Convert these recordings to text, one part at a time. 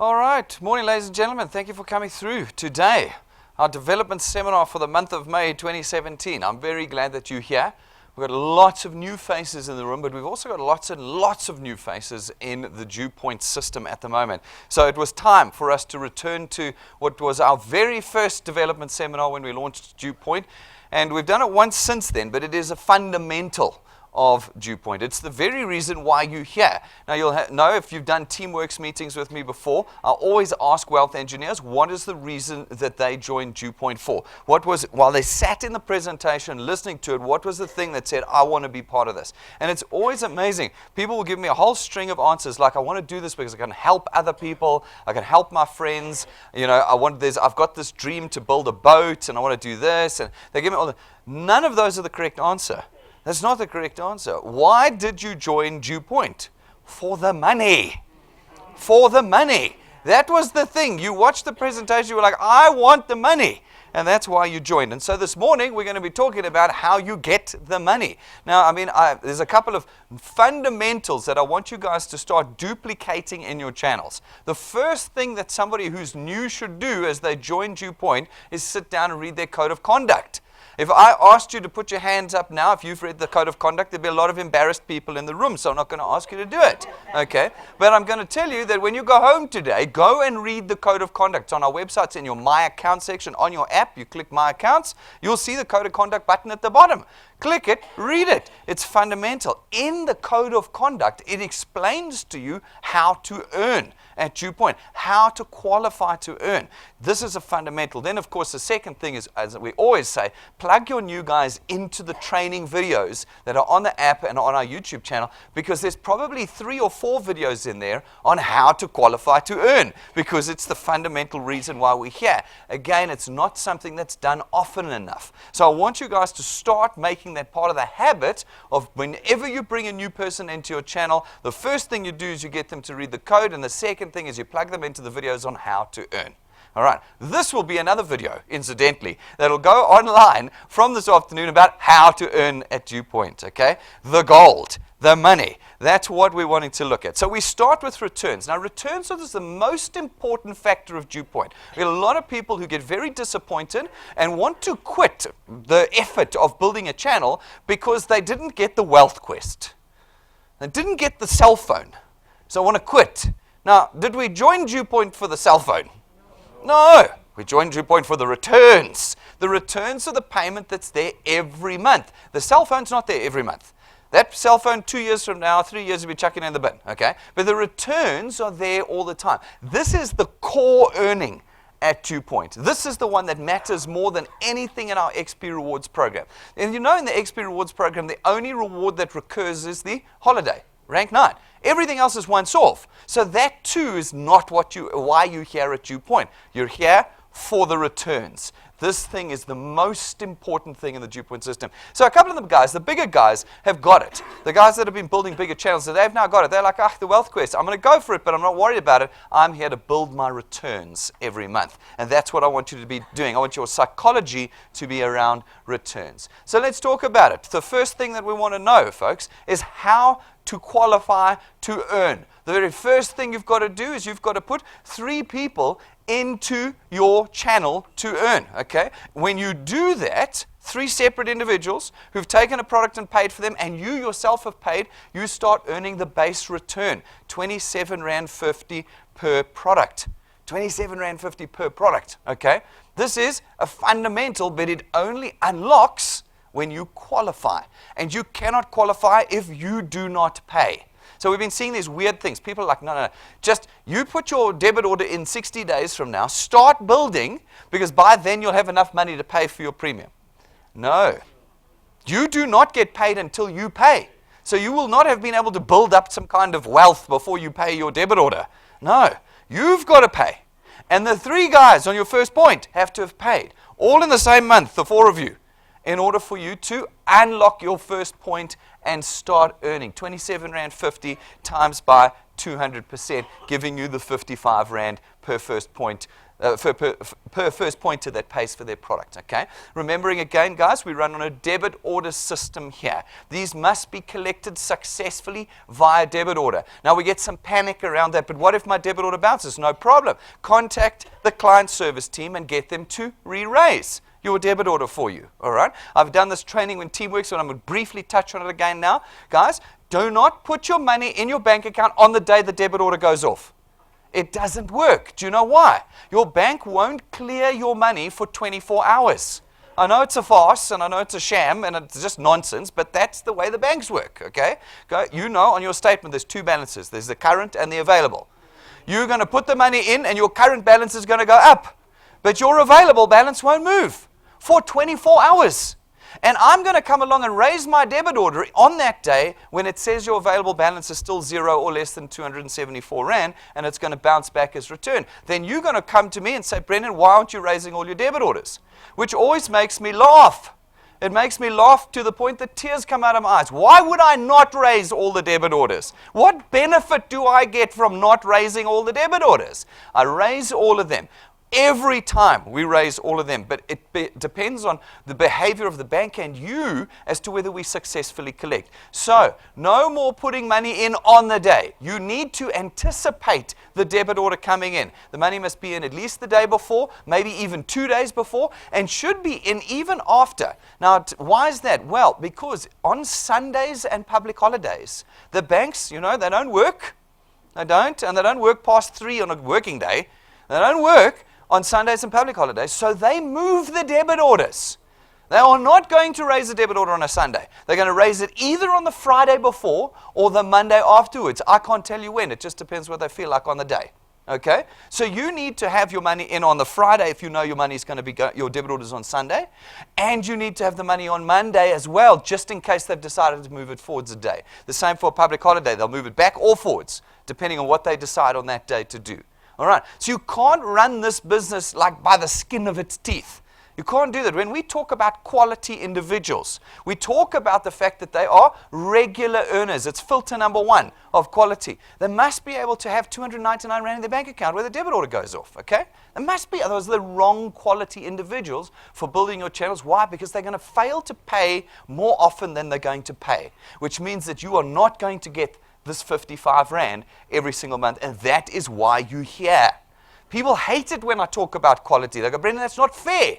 All right. Morning, ladies and gentlemen. Thank you for coming through today. Our development seminar for the month of May 2017. I'm very glad that you're here. We've got lots of new faces in the room, but we've also got lots and lots of new faces in the DuePoint system at the moment. So it was time for us to return to what was our very first development seminar when we launched DuePoint. And we've done it once since then, but it is a fundamental of DuePoint. It's the very reason why you're here. Now you'll know if you've done Teamworks meetings with me before, I always ask wealth engineers, what is the reason that they joined DuePoint for? What was, while they sat in the presentation listening to it, what was the thing that said, I want to be part of this? And it's always amazing. People will give me a whole string of answers like, I want to do this because I can help other people, I can help my friends, you know, I've got this dream to build a boat and I want to do this, and they give me all the, none of those are the correct answer. That's not the correct answer. Why did you join DuePoint? For the money. For the money. That was the thing. You watched the presentation, you were like, I want the money. And that's why you joined. And so this morning, we're going to be talking about how you get the money. Now, I mean, there's a couple of fundamentals that I want you guys to start duplicating in your channels. The first thing that somebody who's new should do as they join DuePoint is sit down and read their code of conduct. If I asked you to put your hands up now, if you've read the code of conduct, there'd be a lot of embarrassed people in the room, so I'm not going to ask you to do it, okay? But I'm going to tell you that when you go home today, go and read the code of conduct. It's on our website. It's in your My Account section on your app. You click My Accounts. You'll see the code of conduct button at the bottom. Click it, read it. It's fundamental. In the code of conduct, it explains to you how to earn at DuePoint, how to qualify to earn. This is a fundamental. Then, of course, the second thing is, as we always say, plug your new guys into the training videos that are on the app and on our YouTube channel, because there's probably 3 or 4 videos in there on how to qualify to earn, because it's the fundamental reason why we're here. Again, it's not something that's done often enough. So I want you guys to start making that part of the habit of whenever you bring a new person into your channel, the first thing you do is you get them to read the code, and the second thing is you plug them into the videos on how to earn. All right, this will be another video, incidentally, that'll go online from this afternoon about how to earn at DuePoint, okay? The gold, the money, that's what we're wanting to look at. So we start with returns. Now, returns is the most important factor of DuePoint. We have a lot of people who get very disappointed and want to quit the effort of building a channel because they didn't get the wealth quest. They didn't get the cell phone, so I want to quit. Now, did we join DuePoint for the cell phone? No, we joined DuePoint for the returns. The returns are the payment that's there every month. The cell phone's not there every month. That cell phone 2 years from now, 3 years, will be chucking in the bin, okay? But the returns are there all the time. This is the core earning at DuePoint. This is the one that matters more than anything in our XP Rewards program. And you know, in the XP Rewards program, the only reward that recurs is the holiday, rank 9. Everything else is once off. So that too is not why you're here at DuePoint. You're here for the returns. This thing is the most important thing in the DuePoint system. So a couple of the guys, the bigger guys, have got it. The guys that have been building bigger channels, so they've now got it. They're like, the wealth quest, I'm going to go for it, but I'm not worried about it. I'm here to build my returns every month. And that's what I want you to be doing. I want your psychology to be around returns. So let's talk about it. The first thing that we want to know, folks, is how to qualify to earn. The very first thing you've got to do is you've got to put 3 people into your channel to earn, okay? When you do that, 3 separate individuals who've taken a product and paid for them, and you yourself have paid, you start earning the base return, 27.50 Rand per product. 27.50 Rand per product, okay? This is a fundamental, but it only unlocks when you qualify. And you cannot qualify if you do not pay. So we've been seeing these weird things. People are like, no. Just you put your debit order in 60 days from now, start building, because by then you'll have enough money to pay for your premium. No. You do not get paid until you pay. So you will not have been able to build up some kind of wealth before you pay your debit order. No. You've got to pay. And the 3 guys on your first point have to have paid, all in the same month, the 4 of you, in order for you to unlock your first point and start earning 27.50 Rand times by 200%, giving you the 55 Rand per first point per first pointer that pays for their product, okay? Remembering again, guys, we run on a debit order system here. These must be collected successfully via debit order. Now, we get some panic around that, but what if my debit order bounces? No problem. Contact the client service team and get them to re-raise your debit order for you, all right? I've done this training when team works, and I'm going to briefly touch on it again now. Guys, do not put your money in your bank account on the day the debit order goes off. It doesn't work. Do you know why? Your bank won't clear your money for 24 hours. I know it's a farce, and I know it's a sham, and it's just nonsense, but that's the way the banks work, okay? You know on your statement there's two balances. There's the current and the available. You're going to put the money in, and your current balance is going to go up, but your available balance won't move for 24 hours. And I'm going to come along and raise my debit order on that day when it says your available balance is still 0 or less than 274 Rand, and it's going to bounce back as return. Then you're going to come to me and say, Brendan, why aren't you raising all your debit orders? Which always makes me laugh. It makes me laugh to the point that tears come out of my eyes. Why would I not raise all the debit orders? What benefit do I get from not raising all the debit orders? I raise all of them. Every time we raise all of them, but it depends on the behavior of the bank and you as to whether we successfully collect. So, no more putting money in on the day. You need to anticipate the debit order coming in. The money must be in at least the day before, maybe even 2 days before, and should be in even after. Now, why is that? Well, because on Sundays and public holidays, the banks, they don't work. They don't, and they don't work past 3 on a working day. They don't work on Sundays and public holidays, so they move the debit orders. They are not going to raise a debit order on a Sunday. They're going to raise it either on the Friday before or the Monday afterwards. I can't tell you when. It just depends what they feel like on the day. Okay? So you need to have your money in on the Friday if you know your money is going to be your debit orders on Sunday, and you need to have the money on Monday as well, just in case they've decided to move it forwards a day. The same for a public holiday. They'll move it back or forwards, depending on what they decide on that day to do. All right, so you can't run this business like by the skin of its teeth. You can't do that. When we talk about quality individuals, we talk about the fact that they are regular earners. It's filter number 1 of quality. They must be able to have 299 Rand in their bank account where the debit order goes off, okay? They must be, otherwise they're the wrong quality individuals for building your channels. Why? Because they're going to fail to pay more often than they're going to pay, which means that you are not going to get this 55 Rand every single month, and that is why you're here. People hate it when I talk about quality. They go, Brendan, that's not fair.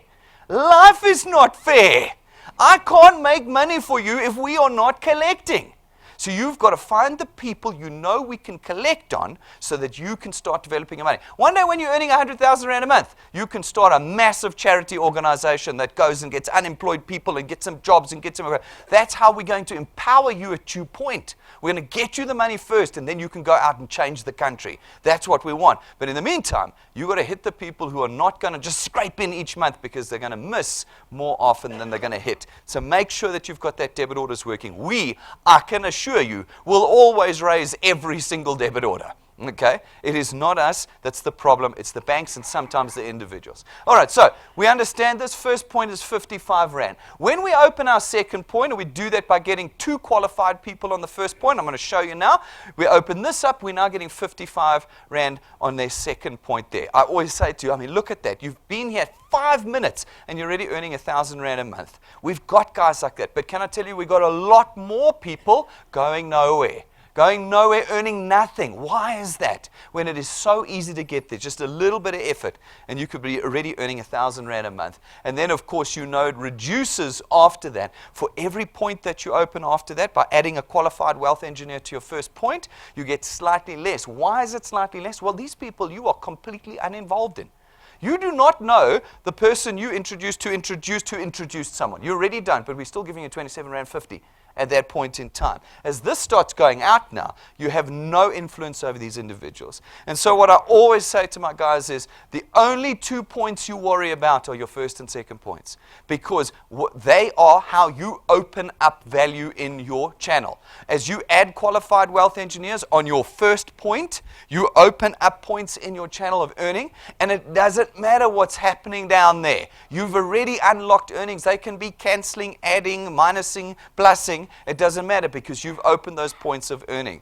Life is not fair. I can't make money for you if we are not collecting. So you've got to find the people you know we can collect on so that you can start developing your money. One day when you're earning 100,000 Rand a month, you can start a massive charity organization that goes and gets unemployed people and gets some jobs and gets them. That's how we're going to empower you at DuePoint. We're going to get you the money first, and then you can go out and change the country. That's what we want. But in the meantime, you've got to hit the people who are not going to just scrape in each month because they're going to miss more often than they're going to hit. So make sure that you've got that debit orders working. I can assure you, will always raise every single debit order. Okay? It is not us that's the problem. It's the banks and sometimes the individuals. All right, so we understand this. First point is 55 Rand. When we open our second point, and we do that by getting 2 qualified people on the first point, I'm going to show you now. We open this up. We're now getting 55 Rand on their second point there. I always say to you, look at that. You've been here 5 minutes and you're already earning 1,000 Rand a month. We've got guys like that. But can I tell you, we've got a lot more people going nowhere. Going nowhere, earning nothing. Why is that? When it is so easy to get there, just a little bit of effort, and you could be already earning 1,000 Rand a month. And then, of course, it reduces after that. For every point that you open after that, by adding a qualified wealth engineer to your first point, you get slightly less. Why is it slightly less? Well, these people you are completely uninvolved in. You do not know the person you introduced someone. You already don't, but we're still giving you 27 Rand 50. At that point in time. As this starts going out now, you have no influence over these individuals. And so what I always say to my guys is, the only 2 points you worry about are your first and second points, because they are how you open up value in your channel. As you add qualified wealth engineers on your first point, you open up points in your channel of earning, and it doesn't matter what's happening down there. You've already unlocked earnings. They can be canceling, adding, minusing, plusing. It doesn't matter because you've opened those points of earning.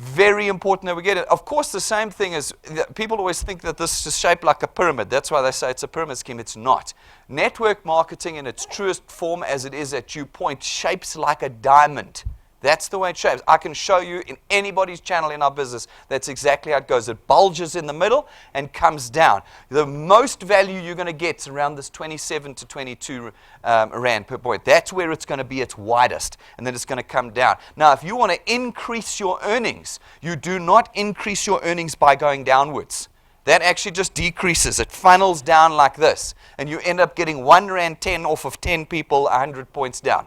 Very important that we get it. Of course, the same thing is, people always think that this is shaped like a pyramid. That's why they say it's a pyramid scheme. It's not. Network marketing in its truest form, as it is at DuePoint, shapes like a diamond. That's the way it shapes. I can show you in anybody's channel in our business, that's exactly how it goes. It bulges in the middle and comes down. The most value you're going to get is around this 27 to 22 Rand per point. That's where it's going to be its widest, and then it's going to come down. Now, if you want to increase your earnings, you do not increase your earnings by going downwards. That actually just decreases. It funnels down like this, and you end up getting 1 Rand 10 off of 10 people, 100 points down.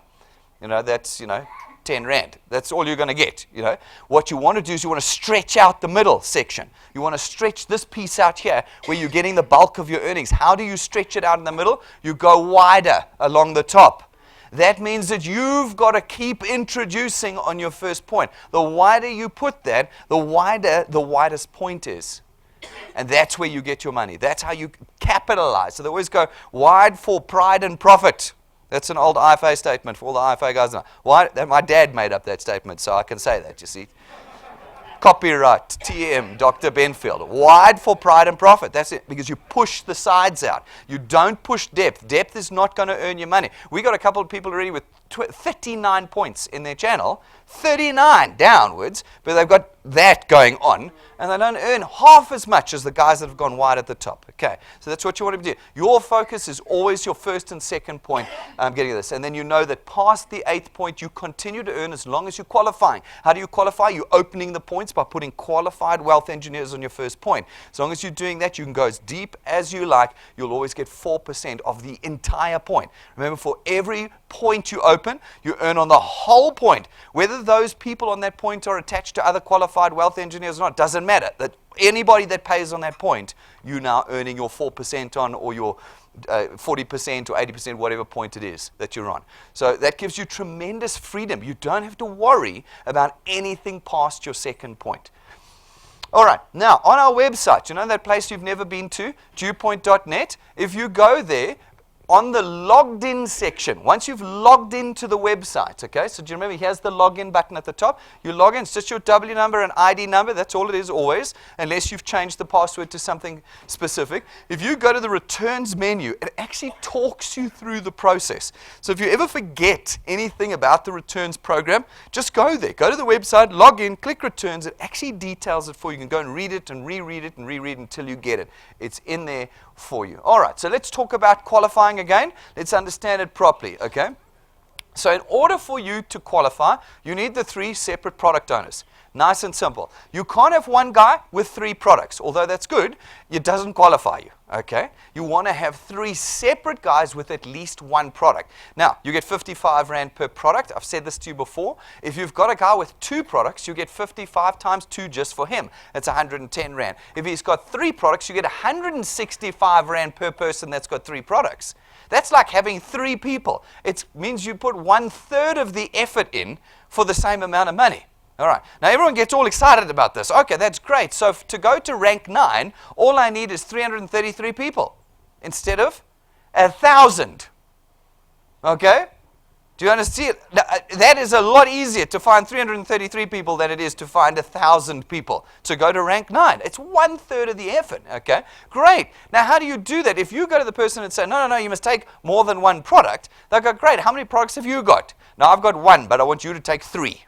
That's, 10 Rand. That's all you're going to get. What you want to do is you want to stretch out the middle section. You want to stretch this piece out here where you're getting the bulk of your earnings. How do you stretch it out in the middle? You go wider along the top. That means that you've got to keep introducing on your first point. The wider you put that, the wider the widest point is. And that's where you get your money. That's how you capitalize. So they always go wide for pride and profit. That's an old IFA statement for all the IFA guys now. My dad made up that statement, so I can say that, you see. Copyright, TM, Dr. Benfield. Wide for pride and profit. That's it, because you push the sides out. You don't push depth. Depth is not going to earn you money. We got a couple of people already with 39 points in their channel, 39 downwards, but they've got that going on, and they don't earn half as much as the guys that have gone wide at the top. Okay, so that's what you want to do. Your focus is always your first and second point, getting this, and then you know that past the 8th point, you continue to earn as long as you're qualifying. How do you qualify? You're opening the points by putting qualified wealth engineers on your first point. As long as you're doing that, you can go as deep as you like. You'll always get 4% of the entire point. Remember, for every point you open, you earn on the whole point. Whether those people on that point are attached to other qualified wealth engineers or not, doesn't matter. That anybody that pays on that point, you're now earning your 4% on, or your 40% or 80%, whatever point it is that you're on. So that gives you tremendous freedom. You don't have to worry about anything past your second point. All right, now on our website, that place you've never been to, DuePoint.net, if you go there, on the logged in section, once you've logged into the website, okay, so do you remember, here's the login button at the top. You log in, it's just your W number and ID number, that's all it is always, unless you've changed the password to something specific. If you go to the returns menu, it actually talks you through the process. So if you ever forget anything about the returns program, just go there, go to the website, log in, click returns, it actually details it for you. You can go and read it and reread it and reread it until you get it. It's in there for you. All right, so let's talk about qualifying again. Let's understand it properly, okay? So in order for you to qualify, you need the 3 separate product owners. Nice and simple. You can't have one guy with 3 products. Although that's good, it doesn't qualify you, okay? You want to have 3 separate guys with at least 1 product. Now, you get 55 Rand per product. I've said this to you before. If you've got a guy with 2 products, you get 55 times 2 just for him. That's 110 Rand. If he's got 3 products, you get 165 Rand per person that's got 3 products. That's like having 3 people. It means you put 1/3 of the effort in for the same amount of money. All right. Now, everyone gets all excited about this. Okay, that's great. So to go to rank 9, all I need is 333 people instead of 1,000. Okay? Do you understand? That is a lot easier to find 333 people than it is to find 1,000 people to go to rank 9. It's 1/3 of the effort. Okay? Great. Now, how do you do that? If you go to the person and say, no, you must take more than 1 product, they'll go, great, how many products have you got? Now, I've got 1, but I want you to take 3.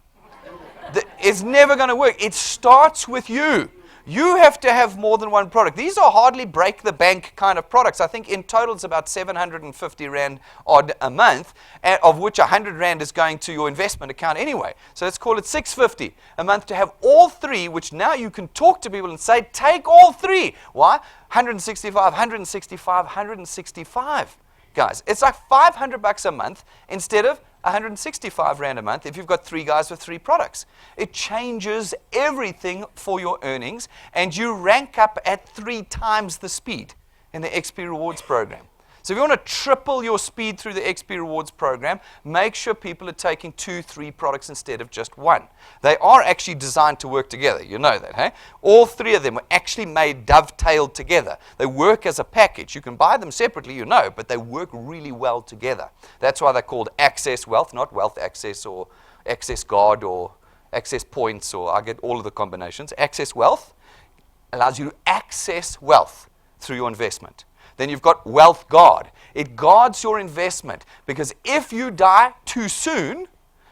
It's never going to work. It starts with you. You have to have more than 1 product. These are hardly break the bank kind of products. I think in total it's about 750 Rand odd a month, of which 100 Rand is going to your investment account anyway. So let's call it 650 a month to have all 3, which now you can talk to people and say, take all 3. Why? 165, 165, 165. Guys, it's like $500 a month instead of 165 Rand a month if you've got 3 guys with 3 products. It changes everything for your earnings, and you rank up at 3 times the speed in the XP Rewards program. So if you want to triple your speed through the XP Rewards program, make sure people are taking 2, 3 products instead of just 1. They are actually designed to work together. You know that, hey? All 3 of them were actually made dovetailed together. They work as a package. You can buy them separately, you know, but they work really well together. That's why they're called Access Wealth, not Wealth Access or Access God or access points, or I get all of the combinations. Access wealth allows you to access wealth through your investment. Then you've got wealth guard. It guards your investment, because if you die too soon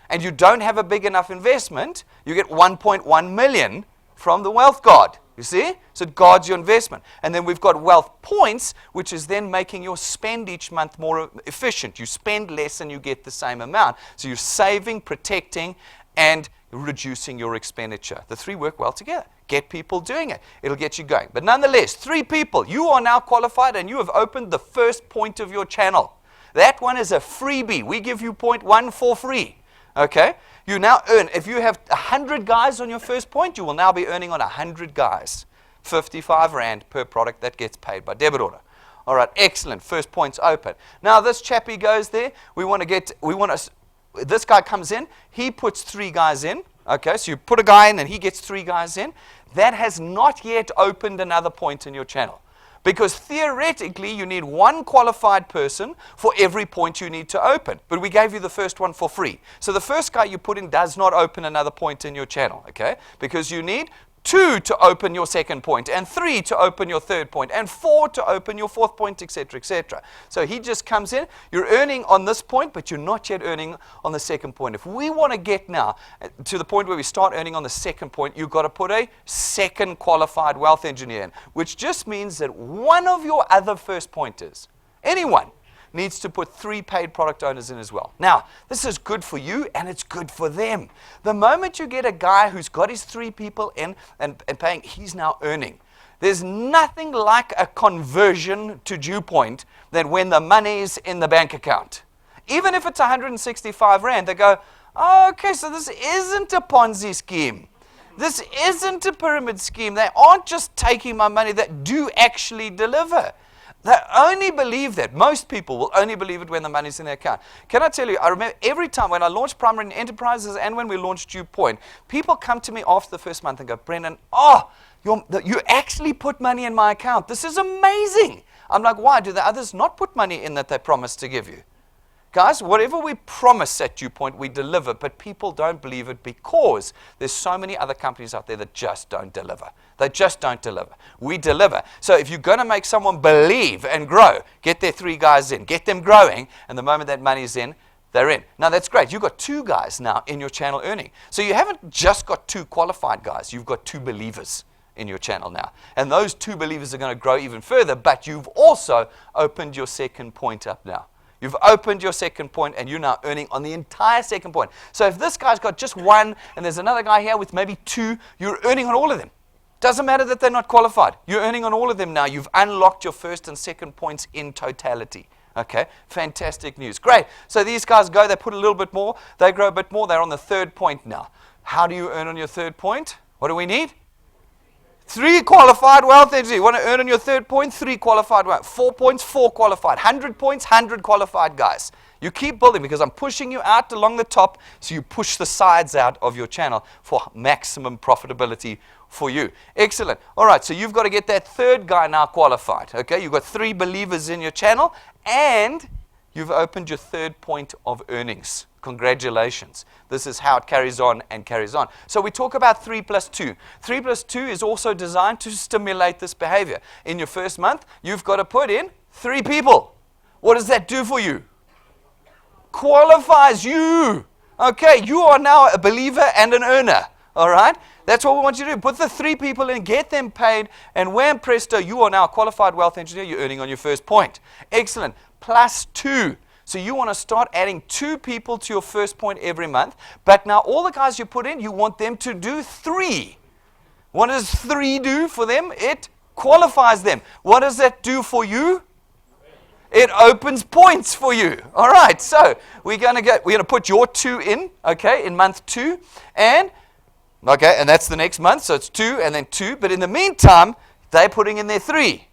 and you don't have a big enough investment, you get 1.1 million from the wealth guard. You see? So it guards your investment. And then we've got wealth points, which is then making your spend each month more efficient. You spend less and you get the same amount. So you're saving, protecting, and reducing your expenditure. The three work well together. Get people doing it. It'll get you going. But nonetheless, 3 people. You are now qualified and you have opened the first point of your channel. That one is a freebie. We give you point 1 for free. Okay? You now earn, if you have 100 guys on your first point, you will now be earning on 100 guys. 55 Rand per product that gets paid by debit order. All right, excellent. First point's open. Now this chappie goes there. This guy comes in. He puts 3 guys in. Okay, so you put a guy in and he gets 3 guys in. That has not yet opened another point in your channel. Because theoretically, you need 1 qualified person for every point you need to open. But we gave you the first one for free. So the first guy you put in does not open another point in your channel, okay? Because you need 2 to open your second point, and 3 to open your third point, and 4 to open your fourth point, etc., etc. So he just comes in. You're earning on this point, but you're not yet earning on the second point. If we want to get now to the point where we start earning on the second point, you've got to put a second qualified wealth engineer in, which just means that one of your other first pointers, anyone, needs to put 3 paid product owners in as well. Now, this is good for you and it's good for them. The moment you get a guy who's got his 3 people in and paying, he's now earning. There's nothing like a conversion to DuePoint than when the money's in the bank account. Even if it's 165 Rand, they go, oh, okay, so this isn't a Ponzi scheme. This isn't a pyramid scheme. They aren't just taking my money, that do actually deliver. They only believe that. Most people will only believe it when the money's in their account. Can I tell you, I remember every time when I launched Primary Enterprises and when we launched DuePoint, people come to me after the first month and go, Brendan, you actually put money in my account. This is amazing. I'm like, why? Do the others not put money in that they promised to give you? Guys, whatever we promise at DuePoint, we deliver, but people don't believe it because there's so many other companies out there that just don't deliver. They just don't deliver. We deliver. So if you're going to make someone believe and grow, get their 3 guys in, get them growing, and the moment that money's in, they're in. Now, that's great. You've got 2 guys now in your channel earning. So you haven't just got 2 qualified guys. You've got 2 believers in your channel now. And those 2 believers are going to grow even further, but you've also opened your second point up now. You've opened your second point and you're now earning on the entire second point. So if this guy's got just 1 and there's another guy here with maybe 2, you're earning on all of them. Doesn't matter that they're not qualified. You're earning on all of them now. You've unlocked your first and second points in totality. Okay, fantastic news. Great. So these guys go, they put a little bit more, they grow a bit more, they're on the third point now. How do you earn on your third point? What do we need? 3 qualified wealth engineers. You want to earn on your third point? 3 qualified wealth. 4 points, 4 qualified. 100 points, 100 qualified guys. You keep building because I'm pushing you out along the top, so you push the sides out of your channel for maximum profitability for you. Excellent. All right, so you've got to get that third guy now qualified. Okay, you've got 3 believers in your channel, and you've opened your third point of earnings. Congratulations. This is how it carries on and carries on. So we talk about 3 plus 2. 3 plus 2 is also designed to stimulate this behavior. In your first month, you've got to put in 3 people. What does that do for you? Qualifies you. Okay, you are now a believer and an earner. All right? That's what we want you to do. Put the 3 people in, get them paid, and wham presto, you are now a qualified wealth engineer. You're earning on your first point. Excellent. Plus 2. So you want to start adding 2 people to your first point every month. But now all the guys you put in, you want them to do 3. What does 3 do for them? It qualifies them. What does that do for you? It opens points for you. All right, so we're going to put your 2 in, okay, in month 2. And that's the next month. So it's 2 and then 2. But in the meantime, they're putting in their 3.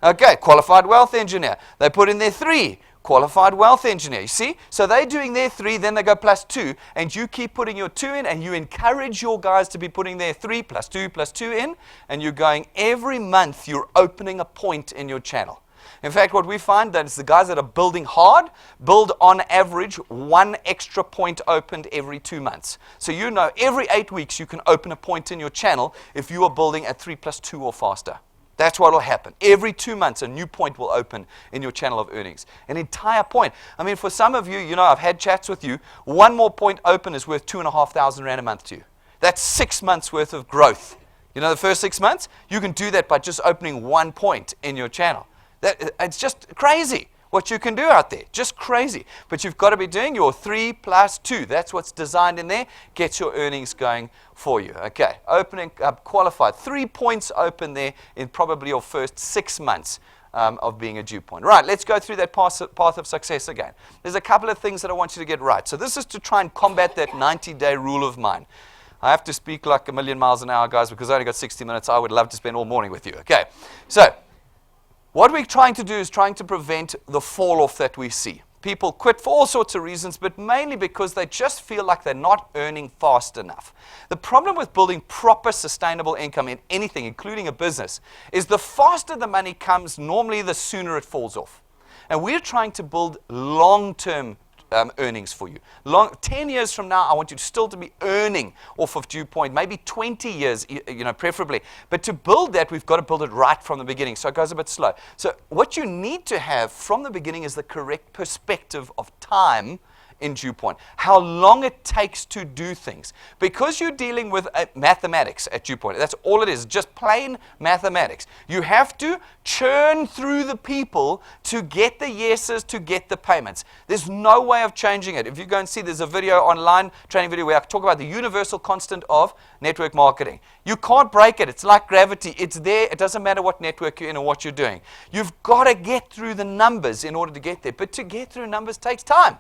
Okay, qualified wealth engineer. They put in their 3. Qualified wealth engineer. You see? So they're doing their 3, then they go plus 2, and you keep putting your 2 in, and you encourage your guys to be putting their 3 plus 2 in, and you're going every month, you're opening a point in your channel. In fact, what we find that is the guys that are building hard build on average 1 extra point opened every 2 months. So you know every 8 weeks you can open a point in your channel if you are building at 3+2 or faster. That's what will happen. Every 2 months, a new point will open in your channel of earnings. An entire point. I mean, for some of you, you know, I've had chats with you. One more point open is worth 2,500 Rand a month to you. That's 6 months worth of growth. You know, the first 6 months, you can do that by just opening 1 point in your channel. It's just crazy what you can do out there. Just crazy. But you've got to be doing your 3+2. That's what's designed in there. Gets your earnings going for you. Okay, opening up qualified. 3 points open there in probably your first 6 months of being a DuePoint. Right, let's go through that path of success again. There's a couple of things that I want you to get right. So this is to try and combat that 90-day rule of mine. I have to speak like a million miles an hour, guys, because I only got 60 minutes. I would love to spend all morning with you. Okay, so what we're trying to do is trying to prevent the fall off that we see. People quit for all sorts of reasons, but mainly because they just feel like they're not earning fast enough. The problem with building proper sustainable income in anything, including a business, is the faster the money comes, normally the sooner it falls off. And we're trying to build long-term earnings for you. 10 years from now, I want you still to be earning off of DuePoint, maybe 20 years, you know, preferably. But to build that, we've got to build it right from the beginning, so it goes a bit slow. So what you need to have from the beginning is the correct perspective of time in DuePoint, how long it takes to do things. Because you're dealing with mathematics at DuePoint, that's all it is, just plain mathematics. You have to churn through the people to get the yeses, to get the payments. There's no way of changing it. If you go and see, there's a video online, training video, where I talk about the universal constant of network marketing. You can't break it. It's like gravity. It's there. It doesn't matter what network you're in or what you're doing. You've got to get through the numbers in order to get there. But to get through numbers takes time.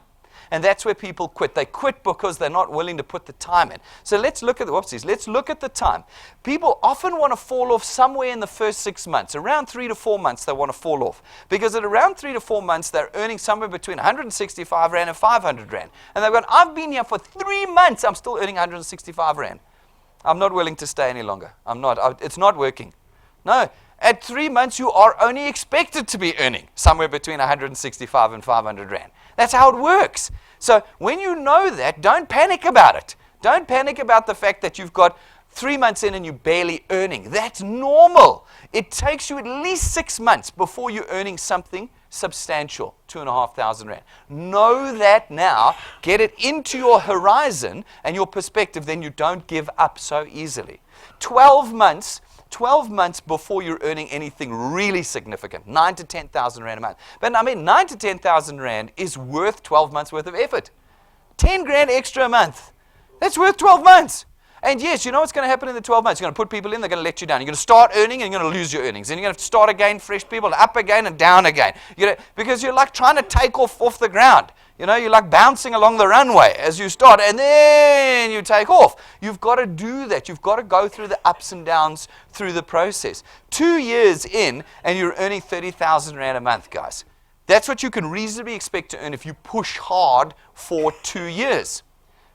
And that's where people quit. They quit because they're not willing to put the time in. So let's look at the whoopsies. Let's look at the time. People often want to fall off somewhere in the first 6 months. Around 3 to 4 months, they want to fall off. Because at around 3 to 4 months, they're earning somewhere between 165 Rand and 500 Rand. And they've gone, I've been here for 3 months. I'm still earning 165 Rand. I'm not willing to stay any longer. I'm not. It's not working. No. At 3 months, you are only expected to be earning somewhere between 165 and 500 Rand. That's how it works. So when you know that, don't panic about it. Don't panic about the fact that you've got 3 months in and you're barely earning. That's normal. It takes you at least 6 months before you're earning something substantial, 2,500 Rand. Know that now. Get it into your horizon and your perspective, then you don't give up so easily. 12 months before you're earning anything really significant, 9 to 10,000 Rand a month. But I mean, 9 to 10,000 Rand is worth 12 months worth of effort. 10 grand extra a month. That's worth 12 months. And yes, you know what's going to happen in the 12 months? You're going to put people in, they're going to let you down. You're going to start earning and you're going to lose your earnings. Then you're going to start again, fresh people, up again and down again. Because you're like trying to take off the ground. You know, you're like bouncing along the runway as you start, and then you take off. You've got to do that. You've got to go through the ups and downs through the process. 2 years in, and you're earning 30,000 Rand a month, guys. That's what you can reasonably expect to earn if you push hard for 2 years.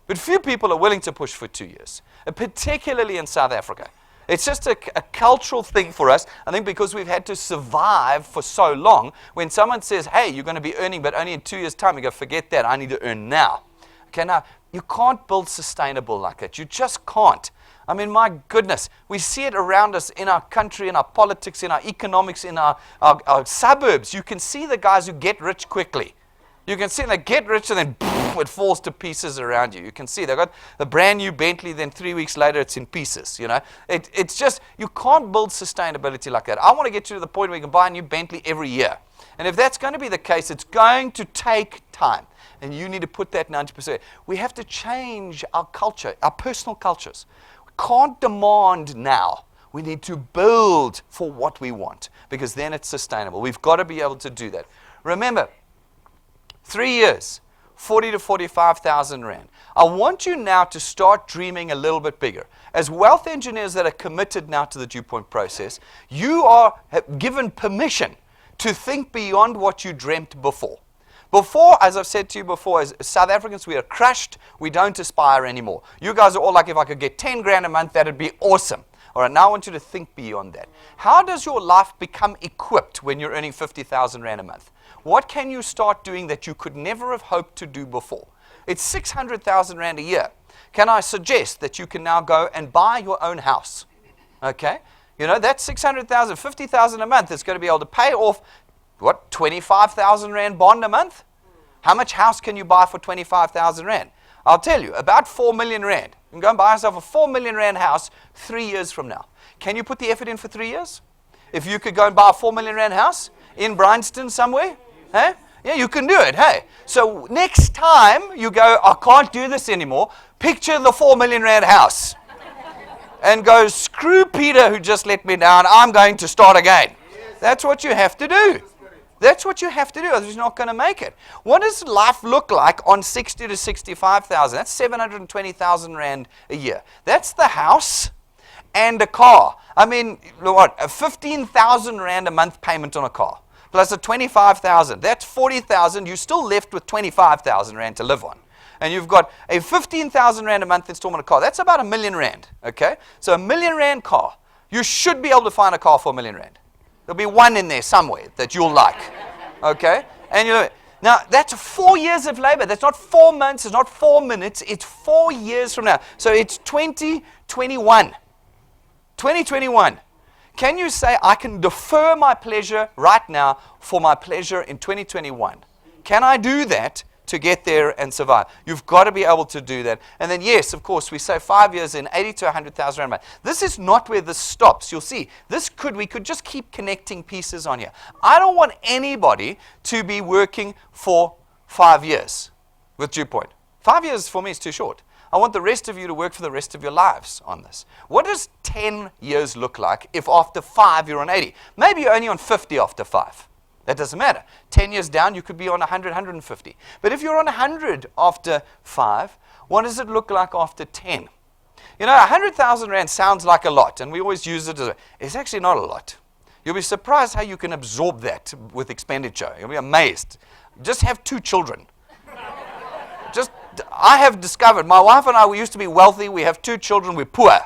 But few people are willing to push for 2 years, particularly in South Africa. It's just a cultural thing for us. I think because we've had to survive for so long, when someone says, hey, you're going to be earning, but only in 2 years' time, you go, forget that, I need to earn now. Okay, now, you can't build sustainable like that. You just can't. I mean, my goodness, we see it around us in our country, in our politics, in our economics, in our suburbs. You can see the guys who get rich quickly. You can see they get rich and then boom, it falls to pieces around you. You can see they've got the brand new Bentley, then 3 weeks later it's in pieces. You know, it's just, you can't build sustainability like that. I want to get you to the point where you can buy a new Bentley every year. And if that's going to be the case, it's going to take time. And you need to put that 90%. We have to change our culture, our personal cultures. We can't demand now. We need to build for what we want, because then it's sustainable. We've got to be able to do that. Remember, 3 years, 40 to 45,000 Rand. I want you now to start dreaming a little bit bigger. As wealth engineers that are committed now to the DuePoint process, you are given permission to think beyond what you dreamt before. Before, as I've said to you before, as South Africans, we are crushed. We don't aspire anymore. You guys are all like, if I could get 10 grand a month, that'd be awesome. All right, now I want you to think beyond that. How does your life become equipped when you're earning 50,000 Rand a month? What can you start doing that you could never have hoped to do before? It's 600,000 Rand a year. Can I suggest that you can now go and buy your own house? Okay? You know, that's 600,000, 50,000 a month. It's going to be able to pay off, what, 25,000 Rand bond a month? How much house can you buy for 25,000 Rand? I'll tell you, about 4 million Rand. You can go and buy yourself a 4 million Rand house 3 years from now. Can you put the effort in for 3 years? If you could go and buy a 4 million Rand house in Bryanston somewhere, hey? Yeah, you can do it, hey? So next time you go, I can't do this anymore, picture the 4 million Rand house. And go, screw Peter who just let me down, I'm going to start again. That's what you have to do. That's what you have to do, otherwise you're not going to make it. What does life look like on 60 to 65,000? That's 720,000 Rand a year. That's the house and a car. I mean, what, a 15,000 Rand a month payment on a car, plus a 25,000. That's 40,000. You're still left with 25,000 Rand to live on. And you've got a 15,000 Rand a month installment of a car. That's about a million Rand, okay? So a million Rand car. You should be able to find a car for a million Rand. There'll be one in there somewhere that you'll like, okay? And you know, now that's 4 years of labor. That's not 4 months. It's not 4 minutes. It's 4 years from now. So it's 2021. 2021. Can you say, I can defer my pleasure right now for my pleasure in 2021? Can I do that to get there and survive? You've got to be able to do that. And then, yes, of course, we say 5 years in 80 to 100,000 Rand a month. This is not where this stops. You'll see, we could just keep connecting pieces on here. I don't want anybody to be working for 5 years with DuePoint. 5 years for me is too short. I want the rest of you to work for the rest of your lives on this. What does 10 years look like if after 5 you're on 80? Maybe you're only on 50 after 5. That doesn't matter. 10 years down, you could be on 100, 150. But if you're on 100 after 5, what does it look like after 10? You know, 100,000 Rand sounds like a lot, and we always use it as it's actually not a lot. You'll be surprised how you can absorb that with expenditure. You'll be amazed. Just have 2 children. I have discovered, my wife and I, we used to be wealthy. We have 2 children. We're poor.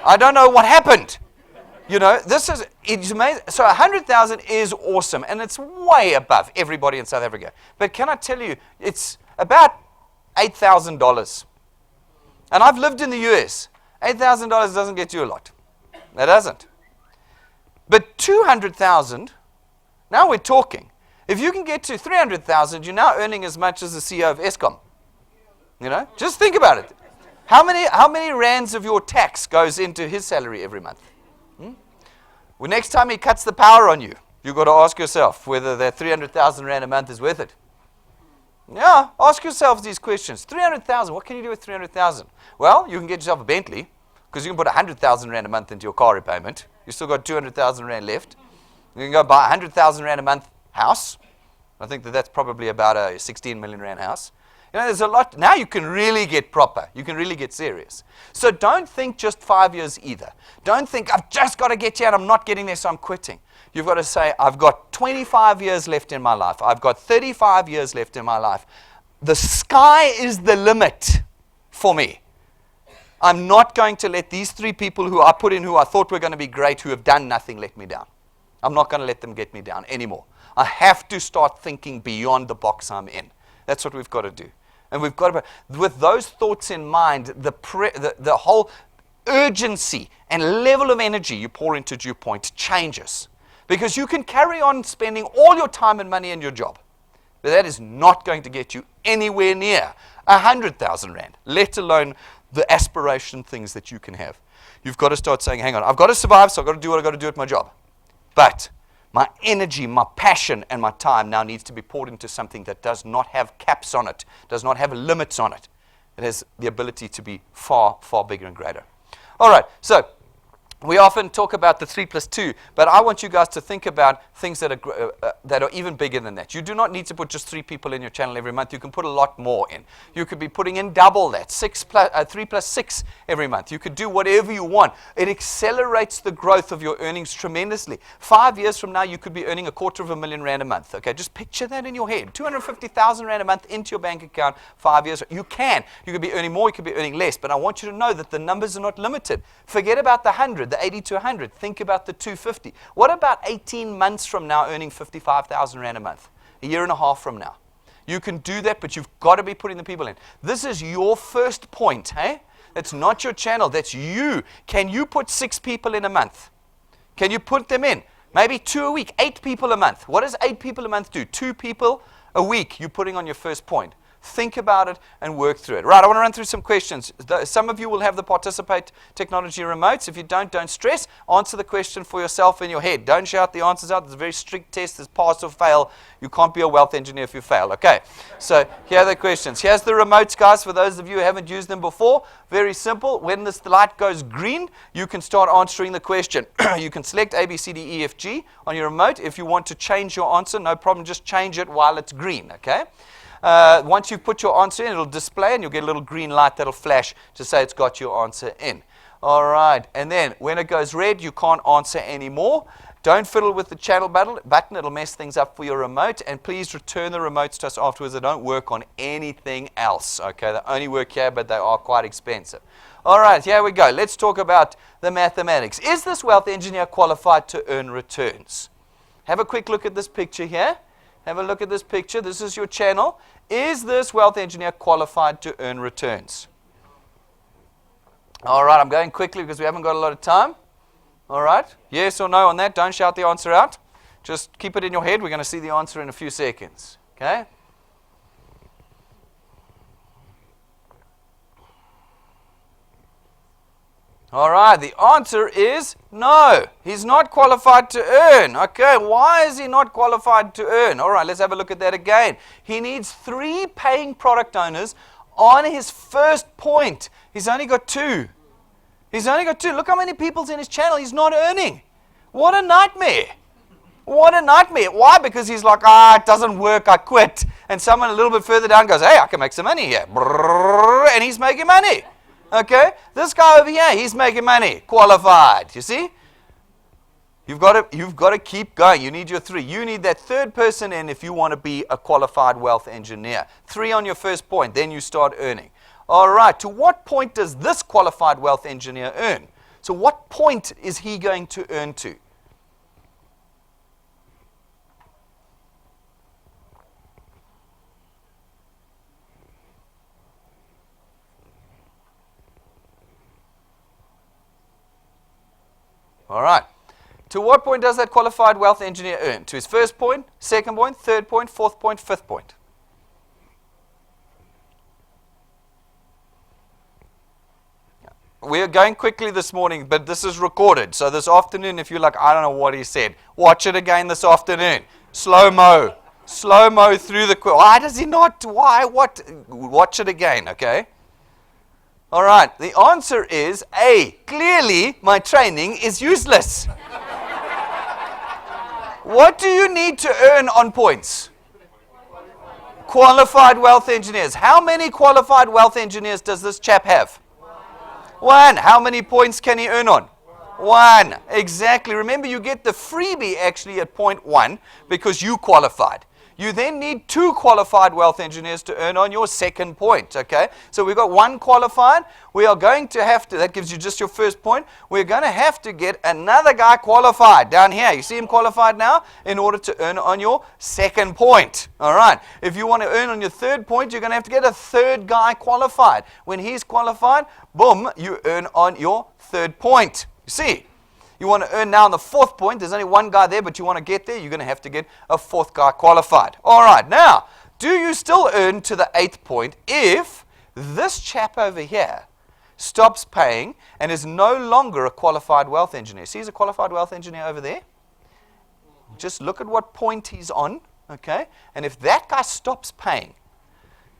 I don't know what happened. You know, it's amazing. So 100,000 is awesome, and it's way above everybody in South Africa. But can I tell you, it's about $8,000. And I've lived in the US. $8,000 doesn't get you a lot. It doesn't. But 200,000, now we're talking. If you can get to 300,000, you're now earning as much as the CEO of Eskom. You know, just think about it. How many rands of your tax goes into his salary every month? Well, next time he cuts the power on you, you've got to ask yourself whether that 300,000 Rand a month is worth it. Yeah, ask yourselves these questions. 300,000, what can you do with 300,000? Well, you can get yourself a Bentley, because you can put 100,000 Rand a month into your car repayment. You've still got 200,000 Rand left. You can go buy a 100,000 Rand a month house. I think that's probably about a 16 million Rand house. You know, there's a lot. Now you can really get proper. You can really get serious. So don't think just 5 years either. Don't think, I've just got to get here and I'm not getting there, so I'm quitting. You've got to say, I've got 25 years left in my life. I've got 35 years left in my life. The sky is the limit for me. I'm not going to let these 3 people who I put in, who I thought were going to be great, who have done nothing, let me down. I'm not going to let them get me down anymore. I have to start thinking beyond the box I'm in. That's what we've got to do. And we've got to, with those thoughts in mind, the whole urgency and level of energy you pour into DuePoint changes. Because you can carry on spending all your time and money in your job. But that is not going to get you anywhere near 100,000 Rand, let alone the aspiration things that you can have. You've got to start saying, hang on, I've got to survive, so I've got to do what I've got to do at my job. But my energy, my passion, and my time now needs to be poured into something that does not have caps on it, does not have limits on it. It has the ability to be far, far bigger and greater. All right, so We often talk about the 3 plus 2, but I want you guys to think about things that are even bigger than that. You do not need to put just 3 people in your channel every month. You can put a lot more in. You could be putting in double that, 3 plus 6 every month. You could do whatever you want. It accelerates the growth of your earnings tremendously. 5 years from now, you could be earning R250,000 a month. Okay, just picture that in your head. 250,000 Rand a month into your bank account 5 years. You can. You could be earning more, you could be earning less, but I want you to know that the numbers are not limited. Forget about the 100. The 80 to 100. Think about the 250. What about 18 months from now earning 55,000 Rand a month? A year and a half from now. You can do that, but you've got to be putting the people in. This is your first point, hey? That's not your channel. That's you. Can you put 6 people in a month? Can you put them in? Maybe 2 a week, 8 people a month. What does 8 people a month do? 2 people a week you're putting on your first point. Think about it and work through it. Right, I want to run through some questions. Some of you will have the Participate Technology remotes. If you don't stress. Answer the question for yourself in your head. Don't shout the answers out. It's a very strict test. There's pass or fail. You can't be a wealth engineer if you fail. Okay, so here are the questions. Here's the remotes, guys, for those of you who haven't used them before. Very simple. When this light goes green, you can start answering the question. You can select A, B, C, D, E, F, G on your remote. If you want to change your answer, no problem. Just change it while it's green, okay? Once you've put your answer in, it'll display and you'll get a little green light that'll flash to say it's got your answer in. All right, and then when it goes red, you can't answer anymore. Don't fiddle with the channel button. It'll mess things up for your remote. And please return the remotes to us afterwards. They don't work on anything else. Okay, they only work here, but they are quite expensive. All right, here we go. Let's talk about the mathematics. Is this wealth engineer qualified to earn returns? Have a quick look at this picture here. Have a look at this picture. This is your channel. Is this wealth engineer qualified to earn returns? All right, I'm going quickly because we haven't got a lot of time. All right, yes or no on that. Don't shout the answer out. Just keep it in your head. We're going to see the answer in a few seconds. Okay? All right, the answer is no. He's not qualified to earn. Okay, why is he not qualified to earn? All right, let's have a look at that again. He needs 3 paying product owners on his first point. He's only got 2. He's only got 2. Look how many people's in his channel he's not earning. What a nightmare. What a nightmare. Why? Because he's like, it doesn't work, I quit. And someone a little bit further down goes, hey, I can make some money here. And he's making money. Okay, this guy over here, he's making money, qualified. You see, you've got to keep going. You need your 3. You need that third person in if you want to be a qualified wealth engineer. 3 on your first point, then you start earning. All right, to what point does this qualified wealth engineer earn? So what point is he going to earn to? All right. To what point does that qualified wealth engineer earn? To his first point, second point, third point, fourth point, fifth point. We are going quickly this morning, but this is recorded. So this afternoon, if you're like, I don't know what he said, watch it again this afternoon. Slow-mo. Slow-mo through the... Why does he not? Why? What? Watch it again, okay? All right, the answer is A. Clearly, my training is useless. What do you need to earn on points? Qualified wealth engineers. How many qualified wealth engineers does this chap have? 1. How many points can he earn on? 1. Exactly. Remember, you get the freebie actually at point 1 because you qualified. You then need 2 qualified wealth engineers to earn on your second point, okay? So we've got 1 qualified. We are going to have to, that gives you just your first point. We're going to have to get another guy qualified down here. You see him qualified now in order to earn on your second point, all right? If you want to earn on your third point, you're going to have to get a third guy qualified. When he's qualified, boom, you earn on your third point. You see? You want to earn now on the fourth point. There's only 1 guy there, but you want to get there. You're going to have to get a 4th guy qualified. All right. Now, do you still earn to the 8th point if this chap over here stops paying and is no longer a qualified wealth engineer? See, he's a qualified wealth engineer over there. Just look at what point he's on, okay? And if that guy stops paying,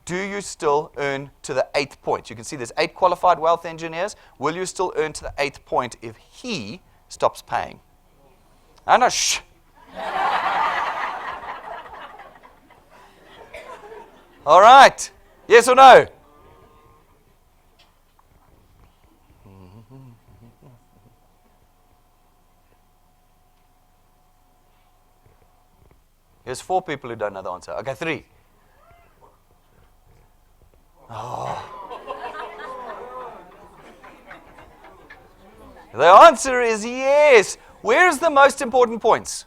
do you still earn to the 8th point? You can see there's 8 qualified wealth engineers. Will you still earn to the 8th point if he stops paying? I know, shh. All right. Yes or no? There's 4 people who don't know the answer. Okay, 3. Oh. The answer is yes. Where's the most important points?